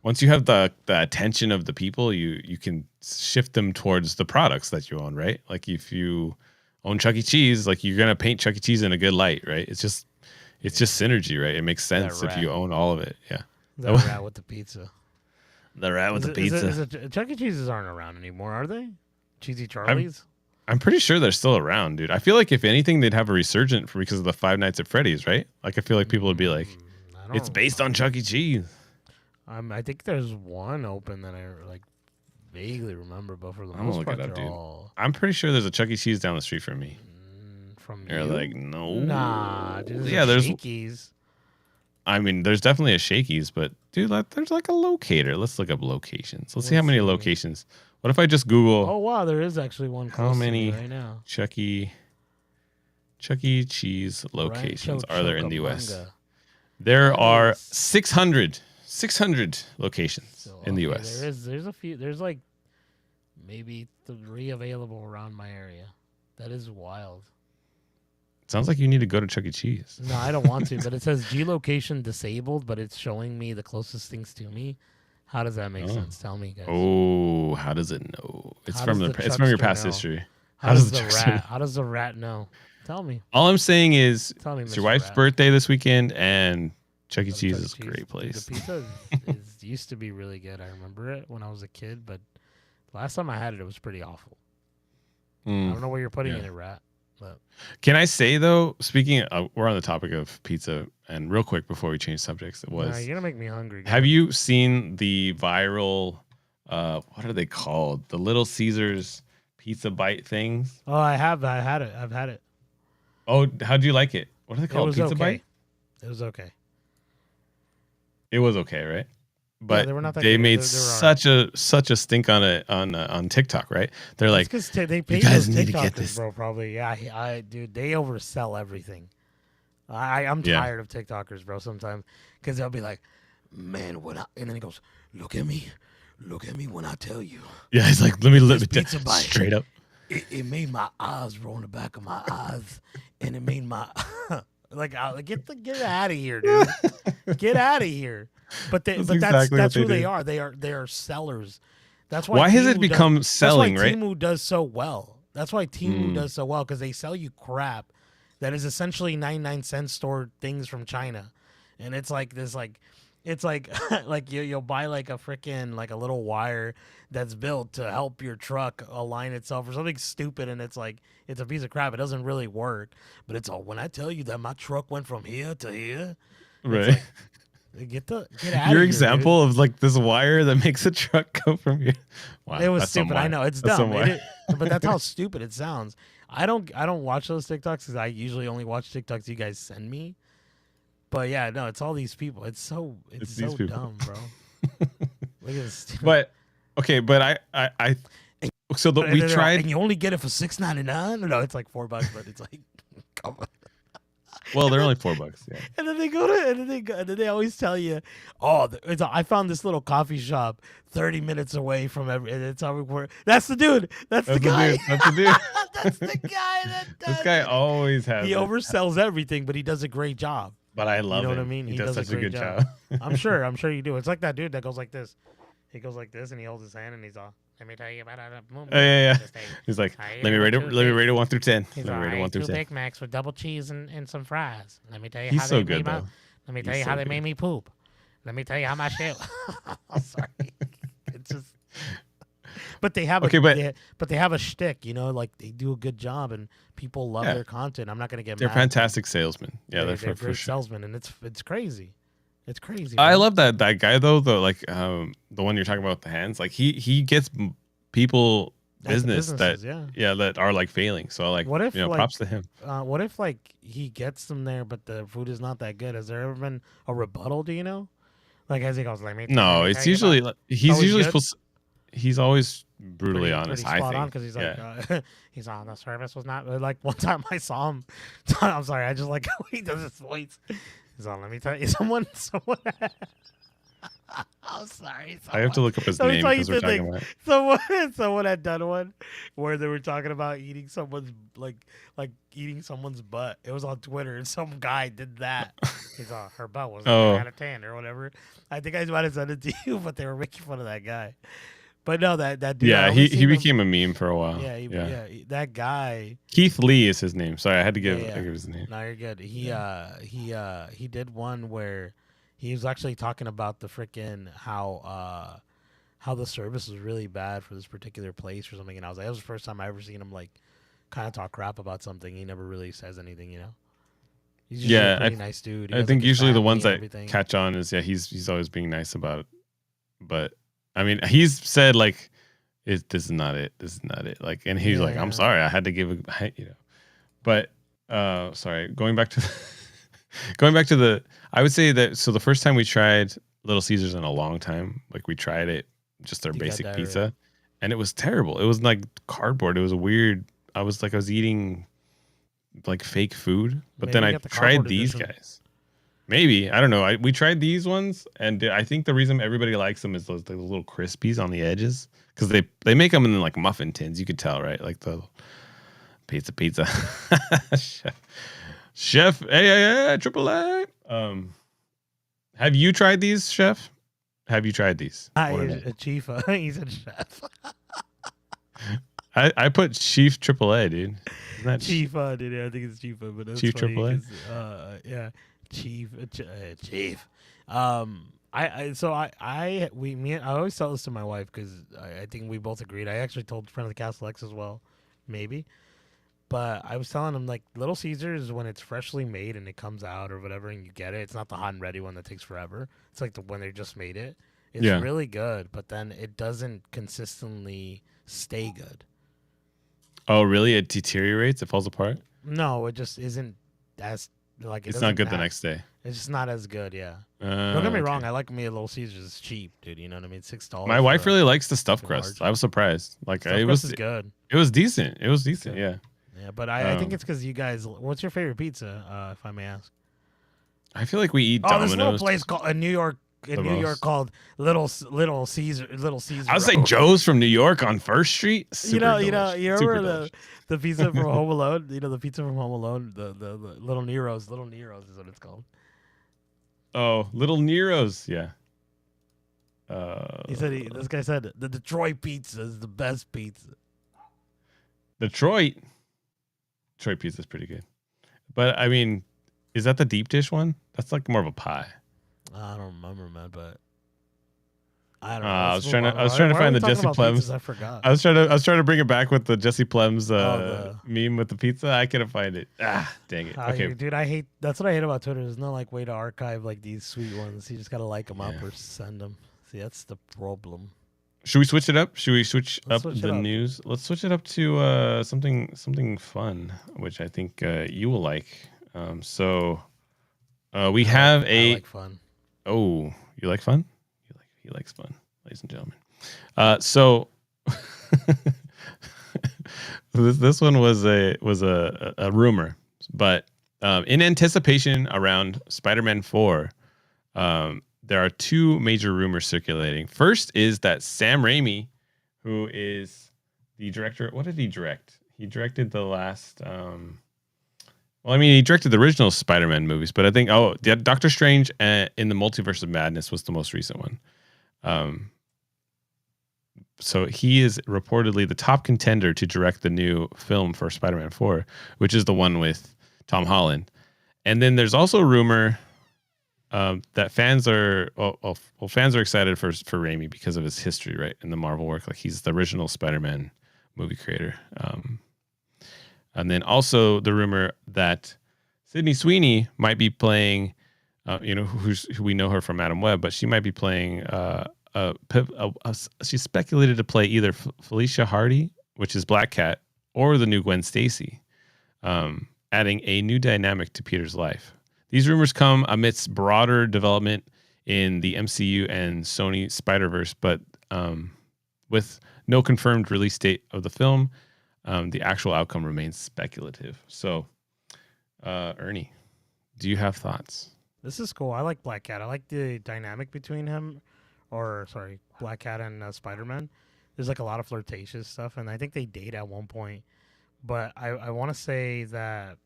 once you have the attention of the people, you can shift them towards the products that you own, right? Like if you own Chuck E. Cheese, like you're gonna paint Chuck E. Cheese in a good light, right? It's just synergy, right? It makes sense if you own all of it. Yeah. The rat with the pizza. The rat with the pizza. Chuck E. Cheese's aren't around anymore, are they? Cheesy Charlie's? I'm pretty sure they're still around, dude. I feel like if anything, they'd have a resurgence because of the Five Nights at Freddy's, right? Like I feel like people would be like, it's based on Chuck E. Cheese. I think there's one open that I like vaguely remember, but for the most part, they're all... I'm pretty sure there's a Chuck E. Cheese down the street from me. You're you? like, no. Nah, dude, there's Shakey's. I mean, there's definitely a Shakey's, but dude, there's like a locator. Let's look up locations. Let's see how many locations. What if I just Google? Oh wow, there is actually one. How many right now? Chuck E. Cheese locations are there in the U.S.? There are 600 locations in the U.S. There's a few. There's like maybe 3 available around my area. That is wild. Sounds like you need to go to Chuck E. Cheese. No, I don't want to, but it says geolocation disabled, but it's showing me the closest things to me. How does that make sense? Tell me, guys. Oh, how does it know? It's from your past history. How does the rat know? Tell me. All I'm saying is it's your wife's birthday this weekend, and Chuck E. Cheese is a great place. Dude, the pizza used to be really good. I remember it when I was a kid, but last time I had it, it was pretty awful. I don't know where you're putting it, rat. But. Can I say though, speaking we're on the topic of pizza, and real quick before we change subjects, you're gonna make me hungry. Have you seen the viral what are they called, the Little Caesars pizza bite things? Oh, I have. I've had it. Oh, how'd you like it? What are they called? Pizza bite? It was okay. It was okay, right? but they were not that they good. made They were such a stink on it on TikTok, right? They're like, because they pay you guys those need to get TikTokers, this. bro. Probably, yeah. Dude, they oversell everything. I'm Yeah. tired of TikTokers, bro. Sometimes because they'll be like, "Man, and then he goes, look at me when I tell you." Yeah, he's like, let me This pizza bite. straight up. It made my eyes roll in the back of my eyes, and it made my like get out of here, dude. Get out of here. But that's exactly what who they they do. are. They are sellers. That's why. Why has it Temu become selling, that's why right? Temu does so well. That's why Temu does so well because they sell you crap that is essentially 99-cent store things from China, and it's like this it's like like you'll buy like a freaking like a little wire that's built to help your truck align itself or something stupid, and it's a piece of crap. It doesn't really work, but it's all when I tell you that my truck went from here to here. Right. Get out of Your here, example of like this wire that makes a truck go from here. Wow, it was that's some stupid. I wire. know it's That's some dumb, wire. but that's how stupid it sounds. I don't watch those TikToks because I usually only watch TikToks you guys send me. But yeah, no, it's all these people. It's so these people. dumb, bro. Look at this. But okay, but I so we tried. and you only get it for $6.99. No, it's like $4, but it's like, come on. Well, they're only $4. Yeah. And then and then they always tell you, oh, I found this little coffee shop 30 minutes away from and it's everywhere. That's the dude. That's the guy. Dude. That's the dude. That's the guy that does This guy it. always has. He it. oversells everything, but he does a great job. But I love You know what I him. mean? He, He does does a such a great good job. job. I'm sure you do. It's like that dude that goes like this. He goes like this and he holds his hand and he's all, let me tell you about it. Oh yeah. He's like, let me rate it 1 through 10. He's Let me rate it 1 through 10. Big Macs with double cheese and some fries. Let me tell you He's how so they good made my, though. let me tell He's you so how they good. made me poop. Let me tell you how my shit. I'm sorry. It's just. But they have but they have a shtick, you know, like they do a good job and people love their content. I'm not gonna get They're mad. fantastic salesmen. Yeah, they're great for sure. salesmen, and it's crazy. It's crazy. I bro. love that guy though. Like the one you're talking about with the hands. Like he gets people business that that are like failing. So like, what if props to him. What if like he gets them there, but the food is not that good? Has there ever been a rebuttal? Do you know? Like as he goes, like No, it's usually he's usually good? supposed. He's always brutally honest. Pretty spot I think on because he's like he's on the service was not like one time I saw him. I'm sorry, I just like how he does his voice. He's on. Let me tell you, someone. I'm sorry. I have to look up his name because we're talking about. Someone had done one where they were talking about eating someone's like eating someone's butt. It was on Twitter, and some guy did that. He's on her butt was out of 10 or whatever. I think I might have sent it to you, but they were making fun of that guy. But no, that dude. Yeah, he became a meme for a while. Yeah, that guy. Keith Lee is his name. Sorry, I had to give his name. No, you're good. He did one where he was actually talking about the freaking how the service was really bad for this particular place or something, and I was like, that was the first time I ever seen him like kind of talk crap about something. He never really says anything, you know. He's usually a pretty nice dude. I think usually the ones that catch on is he's always being nice about it. But I mean, he's said like, this is not it. This is not it. Like, and he's like, I'm sorry, I had to give But sorry, going back to the, I would say that the first time we tried Little Caesars in a long time, like we tried it, just their basic pizza, and it was terrible. It was like cardboard. It was weird. I was eating like fake food, but then I tried these guys. Maybe, I don't know. We tried these ones, and I think the reason everybody likes them is those little crispies on the edges, because they make them in like muffin tins. You could tell, right? Like the pizza. Chef, triple A. Have you tried these, Chef? Have you tried these? Chief. He's a chef. I put Chief Triple A, dude. Isn't that Chief? Dude, I think it's Chief, but that's Chief funny Triple A. Yeah, Chief. Chief. I always tell this to my wife because I think we both agreed. I actually told Friend of the Castle X as well, maybe. But I was telling him like Little Caesars when it's freshly made and it comes out or whatever and you get it. It's not the hot and ready one that takes forever. It's like when they just made it. It's really good, but then it doesn't consistently stay good. Oh, really? It deteriorates? It falls apart? No, it just isn't as Like It's not good the next day. It's just not as good. Yeah. Don't get me wrong. I like me a Little Caesars. It's cheap, dude. You know what I mean? $6. My wife really likes the stuffed crust. I was surprised. Like Stuffed crust is good. It was decent. It was decent. Yeah. Yeah, but I think it's because you guys. What's your favorite pizza, if I may ask? I feel like we eat There's Domino's. a little place called in New York called Little Caesar. I would say Joe's from New York on First Street. You remember the pizza from Home Alone? You know the pizza from Home Alone, the Little Nero's. Little Nero's is what it's called. Oh, Little Nero's, yeah. This guy said the Detroit pizza is the best pizza. Detroit pizza is pretty good, but I mean, is that the deep dish one? That's like more of a pie. I don't remember, man, but I don't know. I was trying to find the Jesse Plemons. I forgot. I was trying to bring it back with the Jesse Plemons meme with the pizza. I couldn't find it. Dang it. Okay, dude, that's what I hate about Twitter. There's no like way to archive like these sweet ones. You just gotta like them up or send them. See, that's the problem. Should we switch it up? Should we switch up the news? Let's switch it up to something fun, which I think you will like. We have I like fun. Oh, you like fun? He likes fun, ladies and gentlemen. So this one was a rumor, but in anticipation around Spider-Man 4, there are two major rumors circulating. First is that Sam Raimi, who is the director, what did he direct? He directed the last. Well, I mean, he directed the original Spider-Man movies, but I think Doctor Strange in the Multiverse of Madness was the most recent one. So he is reportedly the top contender to direct the new film for Spider-Man 4, which is the one with Tom Holland. And then there's also a rumor that fans are excited for Raimi because of his history, right, in the Marvel work. Like he's the original Spider-Man movie creator. And then also the rumor that Sydney Sweeney might be playing, who we know her from Adam Webb, but she might be playing. She's speculated to play either Felicia Hardy, which is Black Cat, or the new Gwen Stacy, adding a new dynamic to Peter's life. These rumors come amidst broader development in the MCU and Sony Spider-Verse, but with no confirmed release date of the film. The actual outcome remains speculative. So, Ernie, do you have thoughts? This is cool. I like Black Cat. I like the dynamic between Black Cat and Spider-Man. There's like a lot of flirtatious stuff, and I think they date at one point. But I want to say that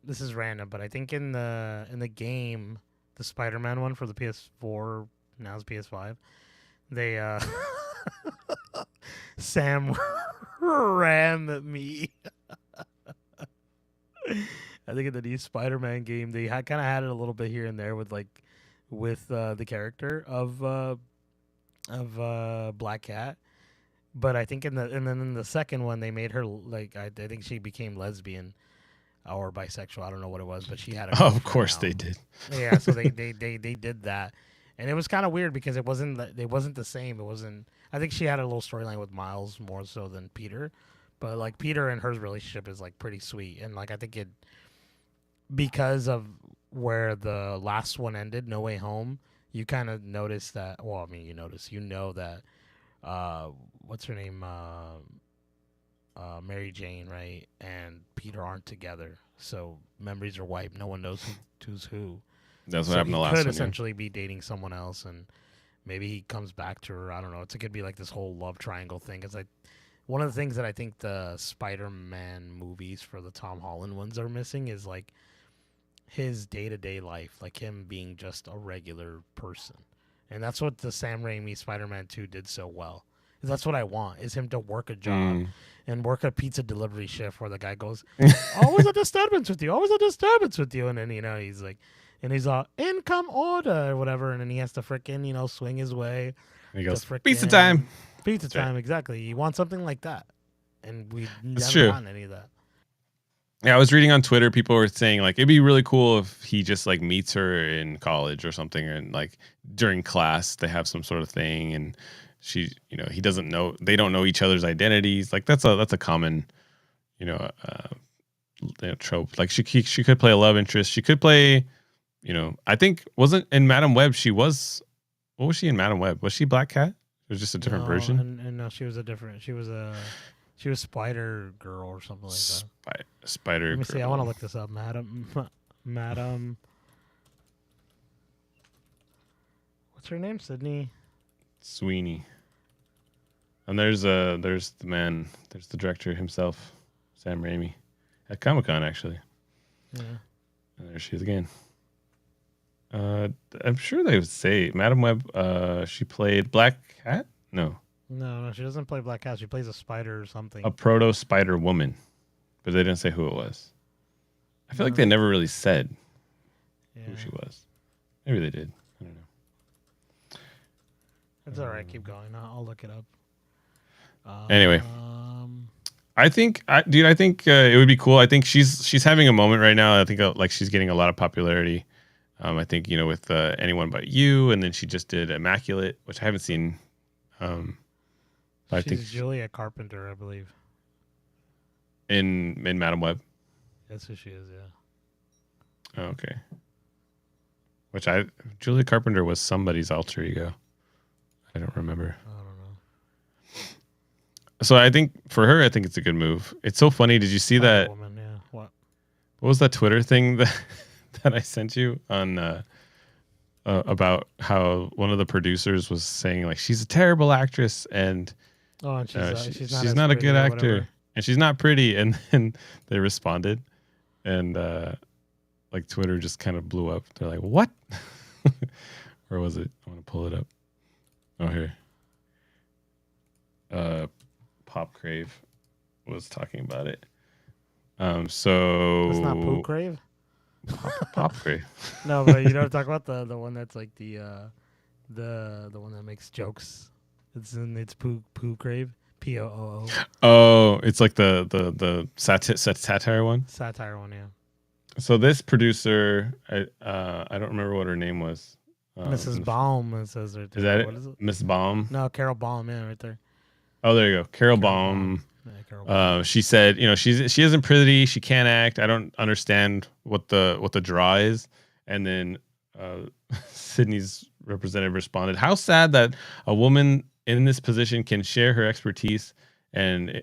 this is random, but I think in the game, the Spider-Man one for the PS4, now it's PS5, they Sam ram me. I think in the new Spider-Man game, they kind of had it a little bit here and there with the character of Black Cat. But I think in the second one, they made her like I think she became lesbian or bisexual. I don't know what it was, but she had. Of course they did. Yeah, so they did that, and it was kind of weird because it wasn't the same. It wasn't. I think she had a little storyline with Miles more so than Peter, but like Peter and her relationship is like pretty sweet, and like I think it because of where the last one ended, No Way Home, you kind of notice that. Well, I mean, you know that. What's her name? Mary Jane, right? And Peter aren't together, so memories are wiped. No one knows who's who. That's what happened the last one. He could essentially be dating someone else, and maybe he comes back to her. I don't know. It could be like this whole love triangle thing. It's like one of the things that I think the Spider-Man movies for the Tom Holland ones are missing is like his day-to-day life, like him being just a regular person. And that's what the Sam Raimi Spider-Man 2 did so well. That's what I want, is him to work a job and work a pizza delivery shift where the guy goes, always a disturbance with you, always a disturbance with you. And then, he's like, and he's all, income order or whatever. And then he has to frickin', swing his way. And he goes, pizza time. Pizza time, exactly. You want something like that. And we That's never true. gotten any of that. Yeah, I was reading on Twitter, people were saying like it'd be really cool if he just like meets her in college or something, and like during class they have some sort of thing, and she, he doesn't know, they don't know each other's identities. Like that's a common, trope. Like she could play a love interest. She could play, I think wasn't in Madam Web. She was. What was she in Madam Web? Was she Black Cat? It was just a different version. And no, she was a different. She was Spider Girl or something like that. Spider. Let me see. I want to look this up. Madam. What's her name? Sydney Sweeney. And there's the man. There's the director himself, Sam Raimi, at Comic-Con actually. Yeah. And there she is again. I'm sure they would say Madam Web. She played Black Cat. No, she doesn't play Black Cat. She plays a spider or something. A proto Spider Woman, but they didn't say who it was. I feel like they never really said who she was. Maybe they did. I don't know. It's all right. Keep going. I'll look it up. Anyway, I think it would be cool. I think she's having a moment right now. I think like she's getting a lot of popularity. I think with Anyone But You, and then she just did Immaculate, which I haven't seen. I think Julia Carpenter, I believe. In Madam Web. That's who she is. Yeah. Oh, okay. Julia Carpenter was somebody's alter ego. I don't remember. I don't know. So I think for her, I think it's a good move. It's so funny. Did you see that? Woman, yeah. What was that Twitter thing that I sent you on about how one of the producers was saying like she's a terrible actress and she's not a good actor and she's not pretty, and then they responded and like Twitter just kind of blew up. They're like, what? Where was it? I want to pull it up. Oh, here. Pop Crave was talking about it. So it's not Poo Crave. Pop Crave. No, but you don't talk about the one that's like the one that makes jokes. It's Poo Crave. Poo. Oh, it's like the satire one. Satire one, yeah. So this producer, I don't remember what her name was. Mrs. Baum, it says right there. Is that what it? Is it? Miss Baum? No, Carol Baum, yeah, right there. Oh, there you go. Carol Baum. Yeah, Carol Baum. She said, she isn't pretty. She can't act. I don't understand what the draw is. And then Sydney's representative responded, "How sad that a woman in this position can share her expertise and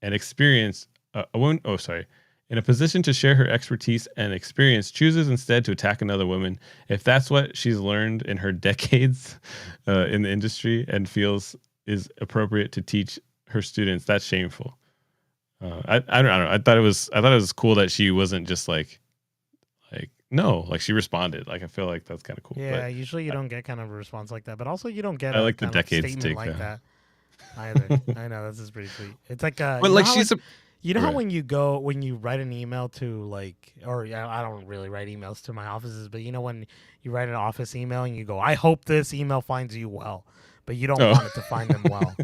experience. A woman. Oh, sorry." In a position to share her expertise and experience, chooses instead to attack another woman. If that's what she's learned in her decades in the industry and feels is appropriate to teach her students, that's shameful. I don't know. I thought it was cool that she wasn't just like no, like she responded. Like I feel like that's kind of cool. Yeah, but usually you don't get kind of a response like that, but also you don't get I like the decades statement take like that either. I know this is pretty sweet. It's like but like she's you know how when you write an email to like, or I don't really write emails to my offices, but when you write an office email and you go, I hope this email finds you well, but you don't want it to find them well,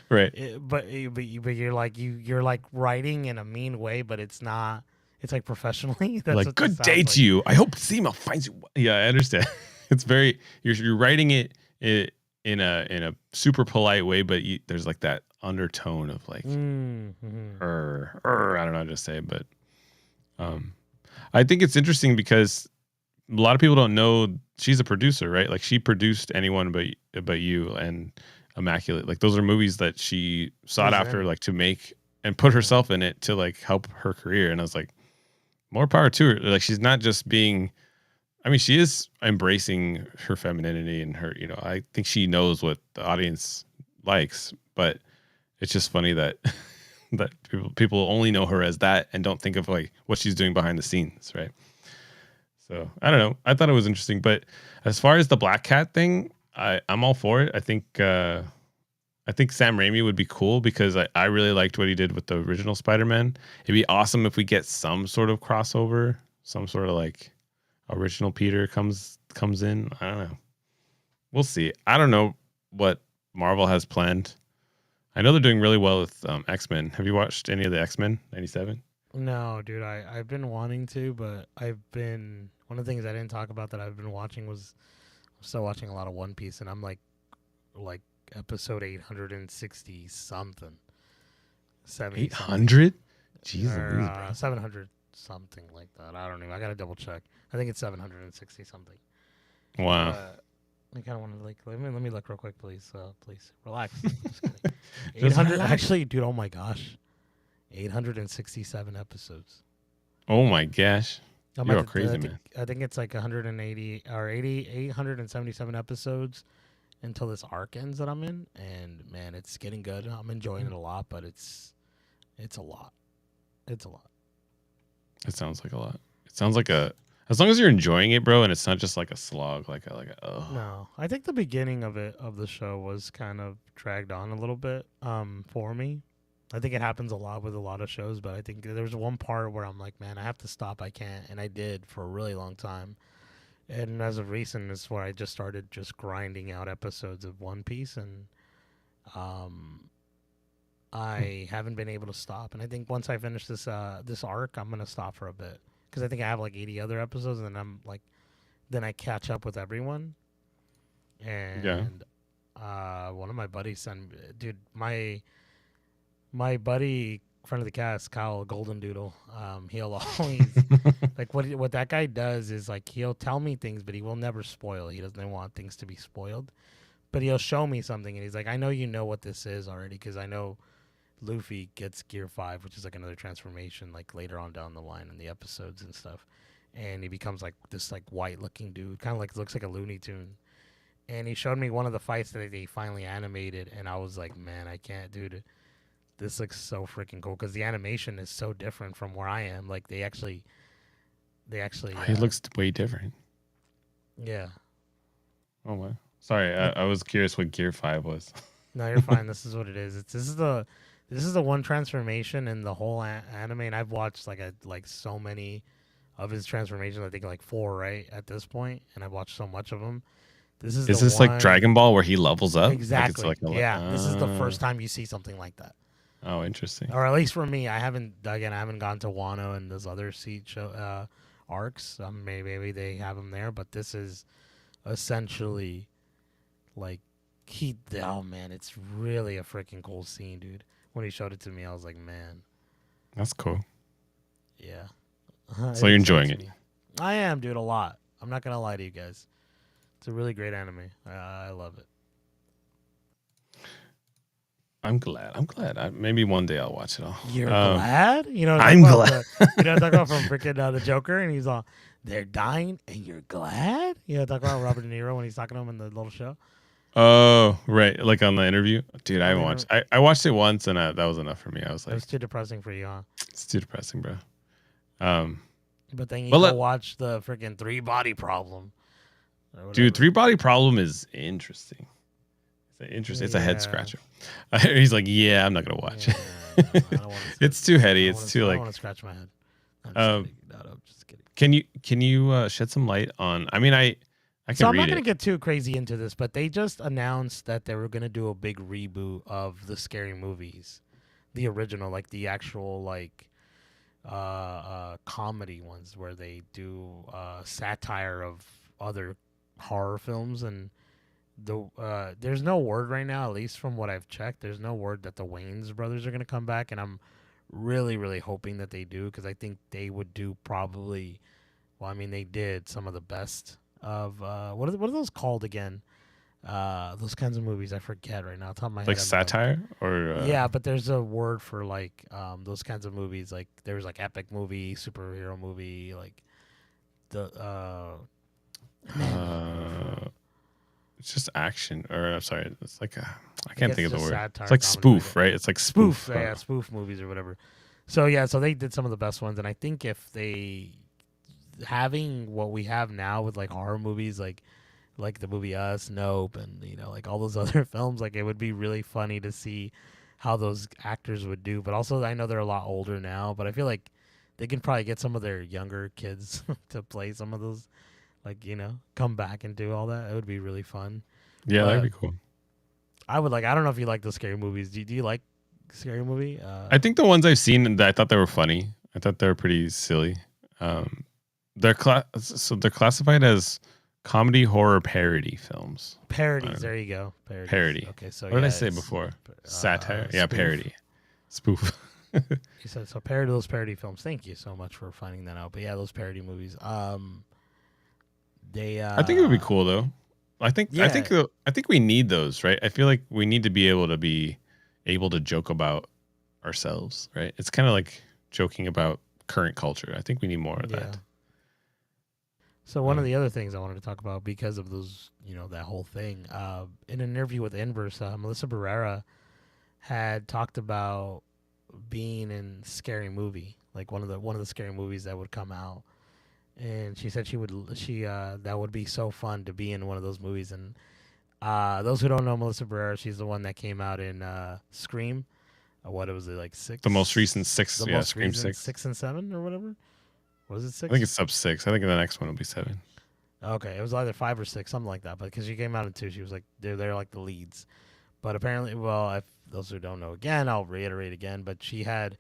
right? But you're like writing in a mean way, but it's not. It's like professionally. That's like good day to you. I hope this email finds you well. Yeah, I understand. It's very you're writing it in a super polite way, but there's like that undertone of like, I don't know how to say, but I think it's interesting because a lot of people don't know she's a producer, right? Like she produced Anyone But You and Immaculate. Like those are movies that she sought after, like to make and put herself in it to like help her career. And I was like, more power to her. Like she's not just being. I mean, she is embracing her femininity and her, I think she knows what the audience likes, but it's just funny that people only know her as that and don't think of like what she's doing behind the scenes, right? So I don't know. I thought it was interesting, but as far as the Black Cat thing, I'm all for it. I think Sam Raimi would be cool because I really liked what he did with the original Spider-Man. It'd be awesome if we get some sort of crossover, some sort of like original Peter comes in. I don't know. We'll see. I don't know what Marvel has planned. I know they're doing really well with X-Men. Have you watched any of the X-Men 97? No, dude. I've been wanting to, but one of the things I didn't talk about that I've been watching was I'm still watching a lot of One Piece, and I'm like episode 860 something. 70 800? Jeez or Louise, bro. 700 something like that. I don't know. I gotta double check. I think it's 760 something. Wow. I kind of want to like let me look real quick, please. Please relax. Just kidding. Just 800 relax. actually, dude. Oh my gosh, 867 episodes. Oh my gosh. I'm You're at the- crazy, I think, man. I think it's like 180 or 877 episodes until this arc ends that I'm in, and man, it's getting good. I'm enjoying it a lot, but it's a lot. It's a lot. It sounds like a lot. It sounds like as long as you're enjoying it, bro, and it's not just like a slog, oh. No, I think the beginning of the show was kind of dragged on a little bit for me. I think it happens a lot with a lot of shows, but I think there was one part where I'm like, man, I have to stop. I can't, and I did for a really long time. And as of recent, is where I just started just grinding out episodes of One Piece, and I haven't been able to stop. And I think once I finish this arc, I'm gonna stop for a bit because I think I have like 80 other episodes, and I'm like, then I catch up with everyone. And one of my buddies sent, dude, my buddy, friend of the cast, Kyle Golden Doodle, he'll always like what that guy does is like he'll tell me things, but he will never spoil. He doesn't want things to be spoiled, but he'll show me something, and he's like, I know you know what this is already because I know Luffy gets Gear 5, which is like another transformation, like later on down the line in the episodes and stuff, and he becomes like this like white looking dude, kind of like looks like a Looney Tune. And he showed me one of the fights that they finally animated, and I was like, man, I can't, dude. This looks so freaking cool because the animation is so different from where I am. Like they actually. It looks way different. Yeah. Oh my. Sorry, I was curious what Gear 5 was. No, you're fine. This is what it is. This is the one transformation in the whole anime, and I've watched like so many of his transformations. I think like 4 right at this point, and I've watched so much of them. Is this like Dragon Ball where he levels up? Exactly. Like This is the first time you see something like that. Oh, interesting. Or at least for me, I haven't gone to Wano and those other arcs. Maybe they have them there, but this is essentially like oh man, it's really a freaking cool scene, dude. When he showed it to me, I was like, man, that's cool. Yeah. So you're enjoying it? I am, dude, a lot. I'm not gonna lie to you guys. It's a really great anime. I love it. I'm glad. Maybe one day I'll watch it all. You're glad? You know, I'm glad. You know, talk about from freaking the Joker, and he's all, they're dying, and you're glad? You know, talk about Robert De Niro when he's talking to him in the little show. Oh, right. Like on the interview? Dude, I haven't watched. I watched it once, and that was enough for me. I was like, it was too depressing for you, huh? It's too depressing, bro. But then you go watch the freaking 3-Body Problem. Dude, 3-Body Problem is interesting. It's a head scratcher. He's like, yeah, I'm not gonna watch it. It's too heady. It's too like. I want to scratch my head. I'm just kidding. Can you shed some light on? I mean, I can so I'm read not gonna it. get too crazy into this, but they just announced that they were gonna do a big reboot of the Scary Movies, the original, like the actual like comedy ones where they do satire of other horror films. And there's no word right now, at least from what I've checked, there's no word that the Wayans brothers are going to come back, and I'm really, really hoping that they do, because I think they would do probably, well, I mean, they did some of the best of, what are those called again? Those kinds of movies, I forget right now. Top of my head, like satire or yeah, but there's a word for like those kinds of movies. Like there's like epic movie, superhero movie, like the it's just action, or I'm sorry, it's like I can't think of the word. Satire, it's like spoof, right? It's like spoof. Yeah, spoof movies or whatever. So yeah, so they did some of the best ones, and I think if they having what we have now with like horror movies, like the movie Us, Nope, and you know, like all those other films, like it would be really funny to see how those actors would do. But also, I know they're a lot older now, but I feel like they can probably get some of their younger kids to play some of those, like, you know, come back and do all that. It would be really fun. Yeah, that'd be cool. I would like. I don't know if you like the scary movies. Do you like Scary Movie? I think the ones I've seen, I thought they were funny. I thought they were pretty silly. They're classified as comedy, horror, parody films. Parodies. There you go. Parody. Okay, so what did I say before? Satire. Yeah, spoof. parody. Spoof. He said so. Those parody films. Thank you so much for finding that out. But yeah, those parody movies. They. I think it would be cool though. I think we need those, right? I feel like we need to be able to joke about ourselves, right? It's kind of like joking about current culture. I think we need more of that. So one of the other things I wanted to talk about because of those, that whole thing, in an interview with Inverse, Melissa Barrera had talked about being in Scary Movie, like one of the Scary Movies that would come out, and she said that would be so fun to be in one of those movies. And those who don't know Melissa Barrera, she's the one that came out in Scream. What was it, like 6? The most recent 6, Scream 6, 6 and 7 or whatever. Was it 6? I think it's sub 6. I think the next one will be 7. Okay, it was either 5 or 6, something like that. But because she came out in 2, she was like they're like the leads. But apparently, well, if those who don't know, again, I'll reiterate again. But she had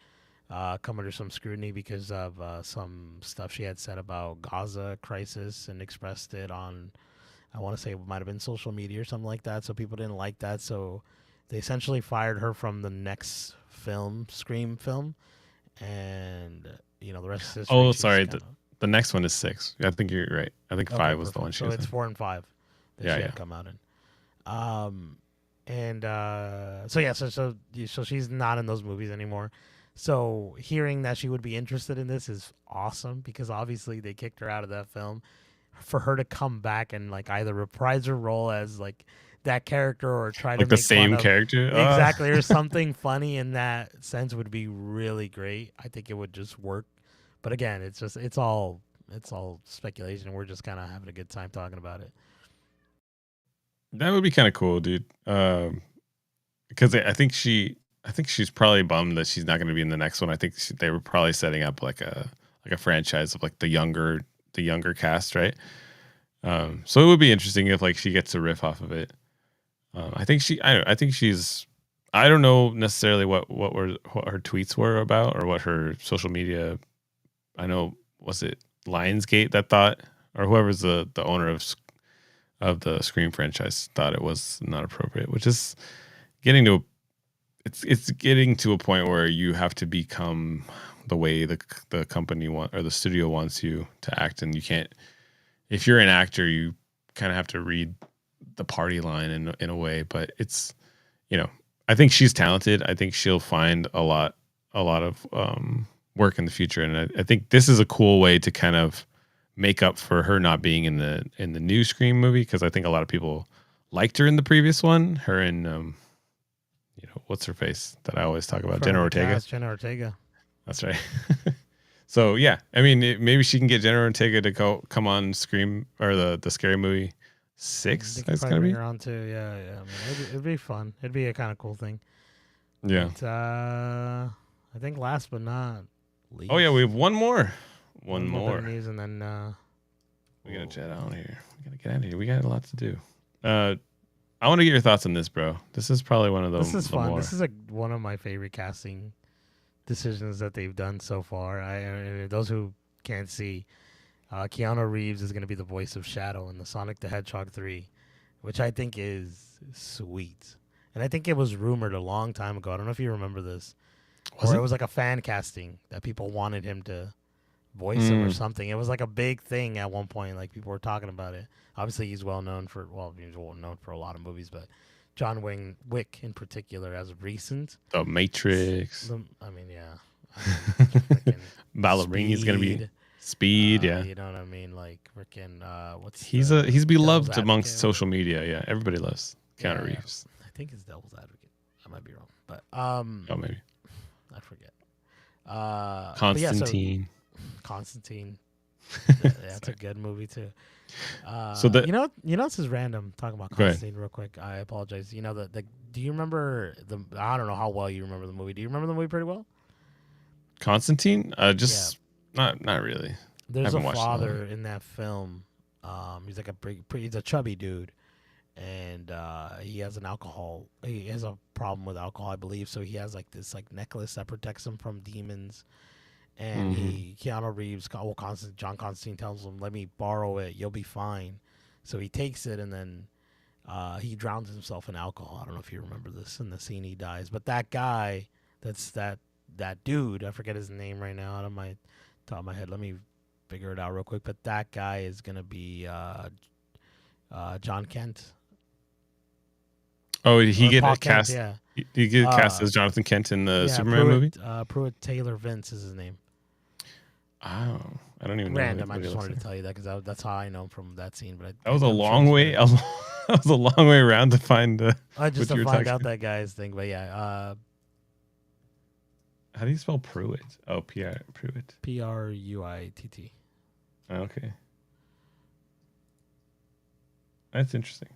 come under some scrutiny because of some stuff she had said about Gaza crisis and expressed it on, I want to say it might have been social media or something like that. So people didn't like that. So they essentially fired her from the next film, Scream film, and the rest of history. Oh, sorry. The next one is 6. I think you're right. I think 5 was the one she was in. So it's 4 and 5 that she had come out in. So she's not in those movies anymore. So hearing that she would be interested in this is awesome because obviously they kicked her out of that film. For her to come back and like either reprise her role as like that character or try to like the make same character exactly or something funny in that sense would be really great. I think it would just work. But again, it's all speculation. We're just kind of having a good time talking about it. That would be kind of cool, dude. Because I think she's probably bummed that she's not going to be in the next one. I think they were probably setting up like a franchise of like the younger cast, right? So it would be interesting if like she gets to riff off of it. I think she's. I don't know necessarily what her tweets were about or what her social media. I know, was it Lionsgate that thought, or whoever's the owner of the Scream franchise thought it was not appropriate, which is getting to a point where you have to become the way the company or the studio wants you to act, and you can't. If you're an actor, you kind of have to read the party line in a way. But it's, I think she's talented. I think she'll find a lot of work in the future, and I think this is a cool way to kind of make up for her not being in the new Scream movie, because I think a lot of people liked her in the previous one. Her and what's her face that I always talk about, Jenna Ortega. Jenna Ortega. That's right. So yeah, I mean, maybe she can get Jenna Ortega to come on Scream or the Scary Movie 6. That's gonna be around too. Yeah. I mean, it'd be fun. It'd be a kind of cool thing. Yeah. But, I think last but not least. Oh yeah, we have one more. One more news, and then we gotta jet out here. We gotta get out of here. We got a lot to do. I want to get your thoughts on this, bro. This is probably one of those. This is fun. This is one of my favorite casting decisions that they've done so far. Those who can't see, Keanu Reeves is going to be the voice of Shadow in the Sonic the Hedgehog 3, which I think is sweet. And I think it was rumored a long time ago. I don't know if you remember this. It was like a fan casting that people wanted him to voice him or something. It was like a big thing at one point. Like people were talking about it. Obviously, he's well known for a lot of movies, but John Wick in particular as of recent. The Matrix. Ballerina's gonna be Speed. Yeah, you know what I mean. Like freaking he's beloved amongst social media. Yeah, everybody loves Keanu Reeves. I think it's Devil's Advocate. I might be wrong, but maybe I forget. Constantine. Constantine. That's a good movie too. This is random talking about Constantine real quick. I apologize. Do you remember I don't know how well you remember the movie. Do you remember the movie pretty well? Constantine? Not really. There's a father in that film. He's like he's a chubby dude, and he has he has a problem with alcohol, I believe. So he has like this like necklace that protects him from demons. And Keanu Reeves, John Constantine tells him, "Let me borrow it. You'll be fine." So he takes it, and then he drowns himself in alcohol. I don't know if you remember this. In the scene, he dies. But that guy, that that dude. I forget his name right now out of my top of my head. Let me figure it out real quick. But that guy is gonna be John Kent. Oh, did he Or get Paul a cast? Kent, yeah. He get cast as Jonathan Kent in the Superman movie? Pruitt Taylor Vince is his name. Oh, I don't even know. Random. I just wanted to tell you that because that's how I know him from that scene. But that was a long way. That was a long way around to find. Just to find out that guy's thing. But yeah. How do you spell Pruitt? Oh, Pruitt. Pruitt. Okay. That's interesting.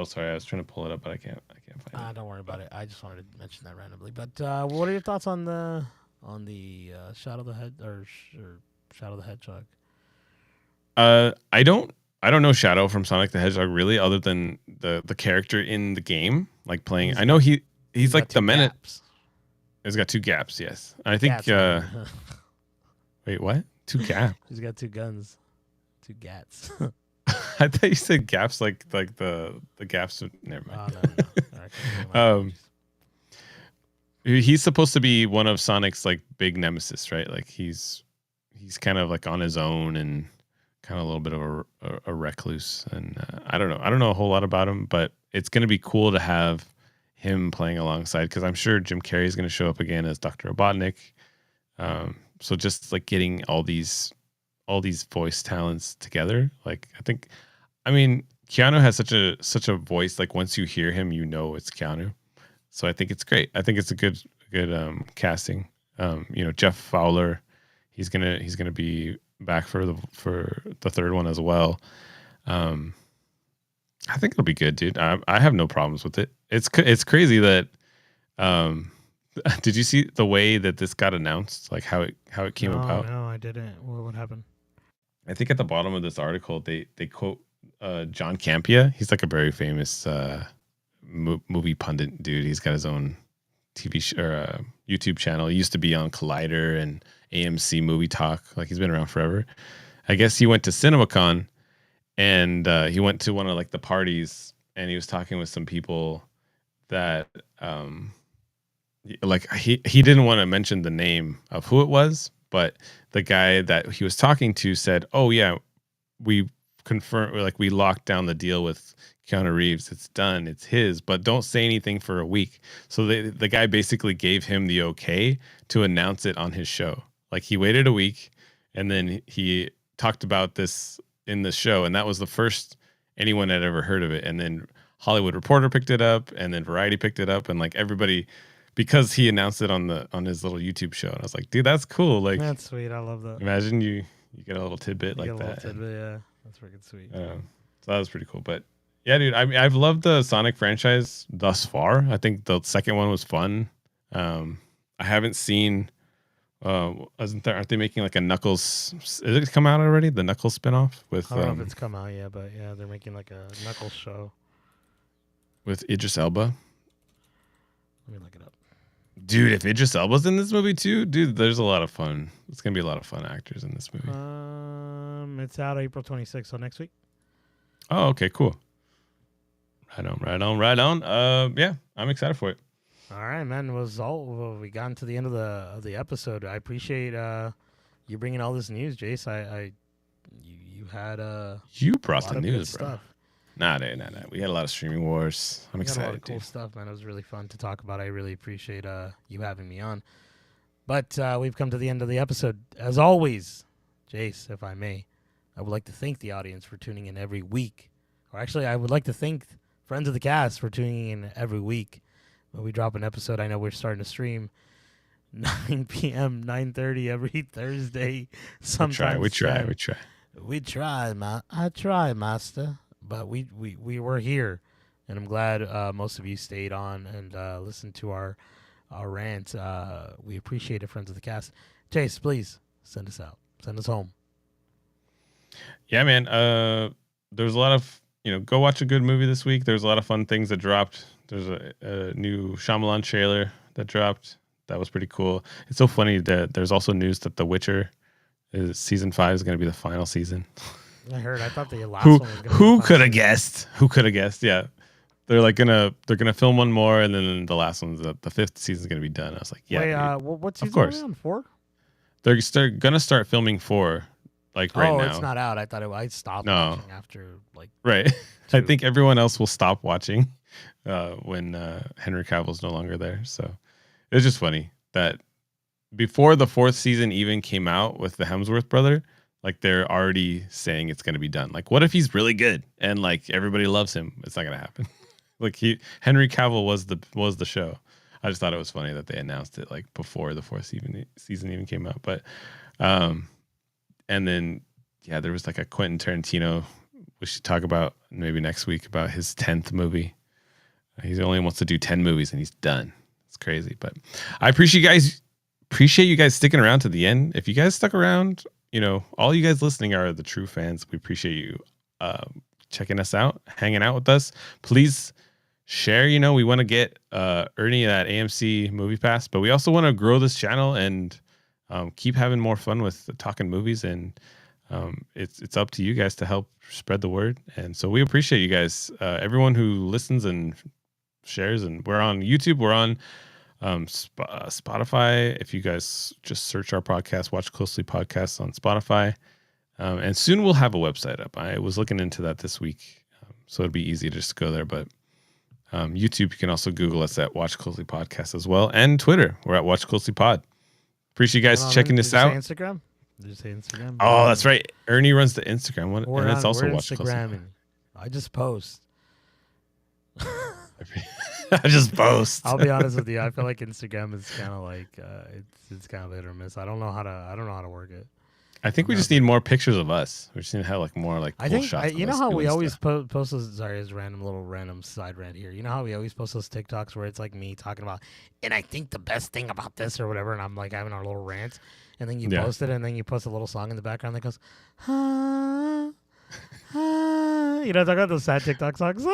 Sorry, I was trying to pull it up, but I can't find it. Don't worry about it. I just wanted to mention that randomly. But what are your thoughts on the Shadow the Hedgehog? I don't know Shadow from Sonic the Hedgehog really, other than the character in the game, like playing. I know he's like the minute. He's got 2 gaps. Yes, I think. Wait, what? 2 gaps? He's got 2 guns, 2 gats. I thought you said gaps like the gaps. Never mind. No. He's supposed to be one of Sonic's like big nemesis, right? Like he's kind of like on his own and kind of a little bit of a recluse. And I don't know a whole lot about him, but it's going to be cool to have him playing alongside because I'm sure Jim Carrey is going to show up again as Dr. Robotnik. So just like getting all these voice talents together, like I mean, Keanu has such a voice. Like once you hear him, you know it's Keanu. So I think it's great. I think it's a good casting. Jeff Fowler, he's gonna be back for the 3rd one as well. I think it'll be good, dude. I have no problems with it. It's crazy that. Did you see the way that this got announced? Like how it came about? No, I didn't. What happened? I think at the bottom of this article they quote John Campea. He's like a very famous movie pundit dude. He's got his own TV or YouTube channel. He used to be on Collider and AMC Movie Talk. Like he's been around forever. I guess he went to CinemaCon and he went to one of like the parties and he was talking with some people that like he didn't want to mention the name of who it was, but the guy that he was talking to said, "Oh yeah, we confirmed, like we locked down the deal with Keanu Reeves. It's done. It's his, but don't say anything for a week." So the guy basically gave him the okay to announce it on his show. Like he waited a week and then he talked about this in the show. And that was the first anyone had ever heard of it. And then Hollywood Reporter picked it up and then Variety picked it up and like everybody, because he announced it on his little YouTube show. And I was like, dude, that's cool. Like that's sweet. I love that. Imagine you get a little tidbit like that. Yeah. That's freaking sweet. So that was pretty cool. But yeah, dude, I mean, I've loved the Sonic franchise thus far. I think the second one was fun. I haven't seen, aren't they making like a Knuckles? Is it come out already? The Knuckles spinoff with, I don't know if it's come out yet, but yeah, they're making like a Knuckles show with Idris Elba. Let me look it up. Dude, if Idris Elba's in this movie too, dude, there's a lot of fun. It's gonna be a lot of fun actors in this movie. It's out April 26th, so next week. Oh, okay, cool. Right on. Yeah, I'm excited for it. All right, man. We got into the end of the episode. I appreciate you bringing all this news, Jace. You had you brought the news, bro. Stuff. Nah. We had a lot of streaming wars. I'm excited. A lot of cool stuff, man. It was really fun to talk about. I really appreciate you having me on. But we've come to the end of the episode. As always, Jace, if I may, I would like to thank the audience for tuning in every week. Or actually, I would like to thank friends of the cast for tuning in every week. When we drop an episode, I know we're starting to stream 9 p.m., 9:30 every Thursday. Sometimes we try. I try, master. But we were here, and I'm glad most of you stayed on and listened to our rant. We appreciate it, friends of the cast. Chase, please send us out. Send us home. Yeah, man. There's a lot of, go watch a good movie this week. There's a lot of fun things that dropped. There's a new Shyamalan trailer that dropped. That was pretty cool. It's so funny that there's also news that The Witcher season 5 is going to be the final season. I heard. I thought the last one was going to be Who could have guessed? Yeah. they're like they're gonna film one more, and then the last one's the fifth season's gonna be done. I was like, yeah, Wait, what season of course. are we on? 4? They're gonna start filming 4 like right now. Oh, it's not out. I thought I stopped watching after like right. 2. I think everyone else will stop watching when Henry Cavill's no longer there. So it's just funny that before the 4th season even came out with the Hemsworth brother, like they're already saying it's gonna be done. Like, what if he's really good and like everybody loves him? It's not gonna happen. Like Henry Cavill was the show. I just thought it was funny that they announced it like before the 4th season even came out. But and then there was like a Quentin Tarantino. We should talk about maybe next week about his 10th movie. He only wants to do 10 movies and he's done. It's crazy. But I appreciate you guys sticking around to the end. If you guys stuck around, all you guys listening are the true fans. We appreciate you checking us out, hanging out with us. Please share. We want to get Ernie that AMC Movie Pass, but we also want to grow this channel and keep having more fun with talking movies. And it's up to you guys to help spread the word. And so we appreciate you guys, everyone who listens and shares. And we're on YouTube. We're on Spotify. If you guys just search our podcast, Watch Closely Podcasts on Spotify. And soon we'll have a website up. I was looking into that this week, so it'd be easy to just go there. But YouTube, you can also Google us at Watch Closely Podcast as well. And Twitter, we're at Watch Closely Pod. Appreciate you guys checking this out. Instagram? Did you say Instagram? Oh, that's right. Ernie runs the Instagram one, and it's also Watch Closely. I just post. I just post. I'll be honest with you. I feel like Instagram is kind of like it's kind of hit or miss. I don't know how to work it. I think we just need more pictures of us. We just need to have like more like cool shots. You know how we always post those. Sorry, it's random side rant here. You know how we always post those TikToks where it's like me talking about, and I think the best thing about this or whatever, and I'm like having our little rants, and then you post it, and then you post a little song in the background that goes, talking about those sad TikTok songs.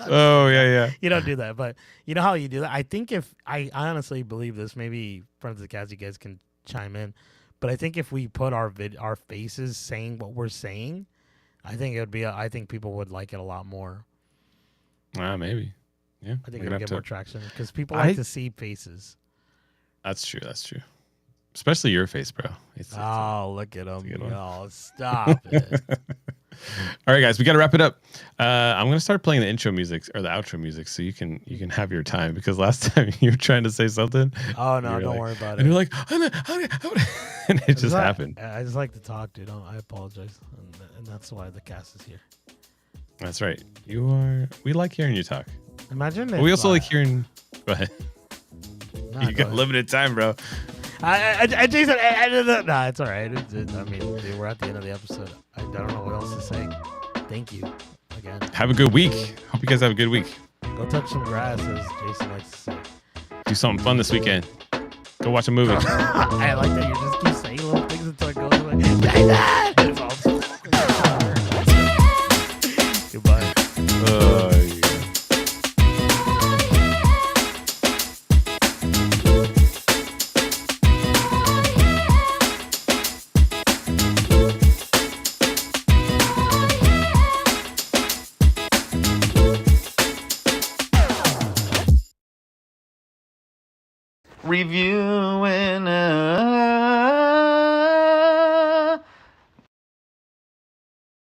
Oh yeah. You don't do that, but you know how you do that. I think if I honestly believe this, maybe friends of the cast, you guys can chime in. But I think if we put our faces saying what we're saying, I think it would be. I think people would like it a lot more. Maybe. Yeah. I think it would get more traction because people like to see faces. That's true. Especially your face, bro. Look at him. Oh, stop it. All right, guys, we got to wrap it up. I'm gonna start playing the intro music or the outro music, so you can have your time. Because last time you were trying to say something. Oh no, don't worry about it. And you're like, and it just happened. I just like to talk, dude. I apologize, and that's why the cast is here. That's right. We like hearing you talk. Imagine. We also like hearing. Go ahead. Nah, you got limited time, bro. Jason, nah, it's all right. I mean, dude, we're at the end of the episode. I don't know what else to say. Thank you again. Have a good week. Hope you guys have a good week. Go touch some grass, as Jason likes to say. Do something fun this weekend. Go watch a movie. I like that you just keep saying little things until it goes away. Jason! Goodbye. Reviewing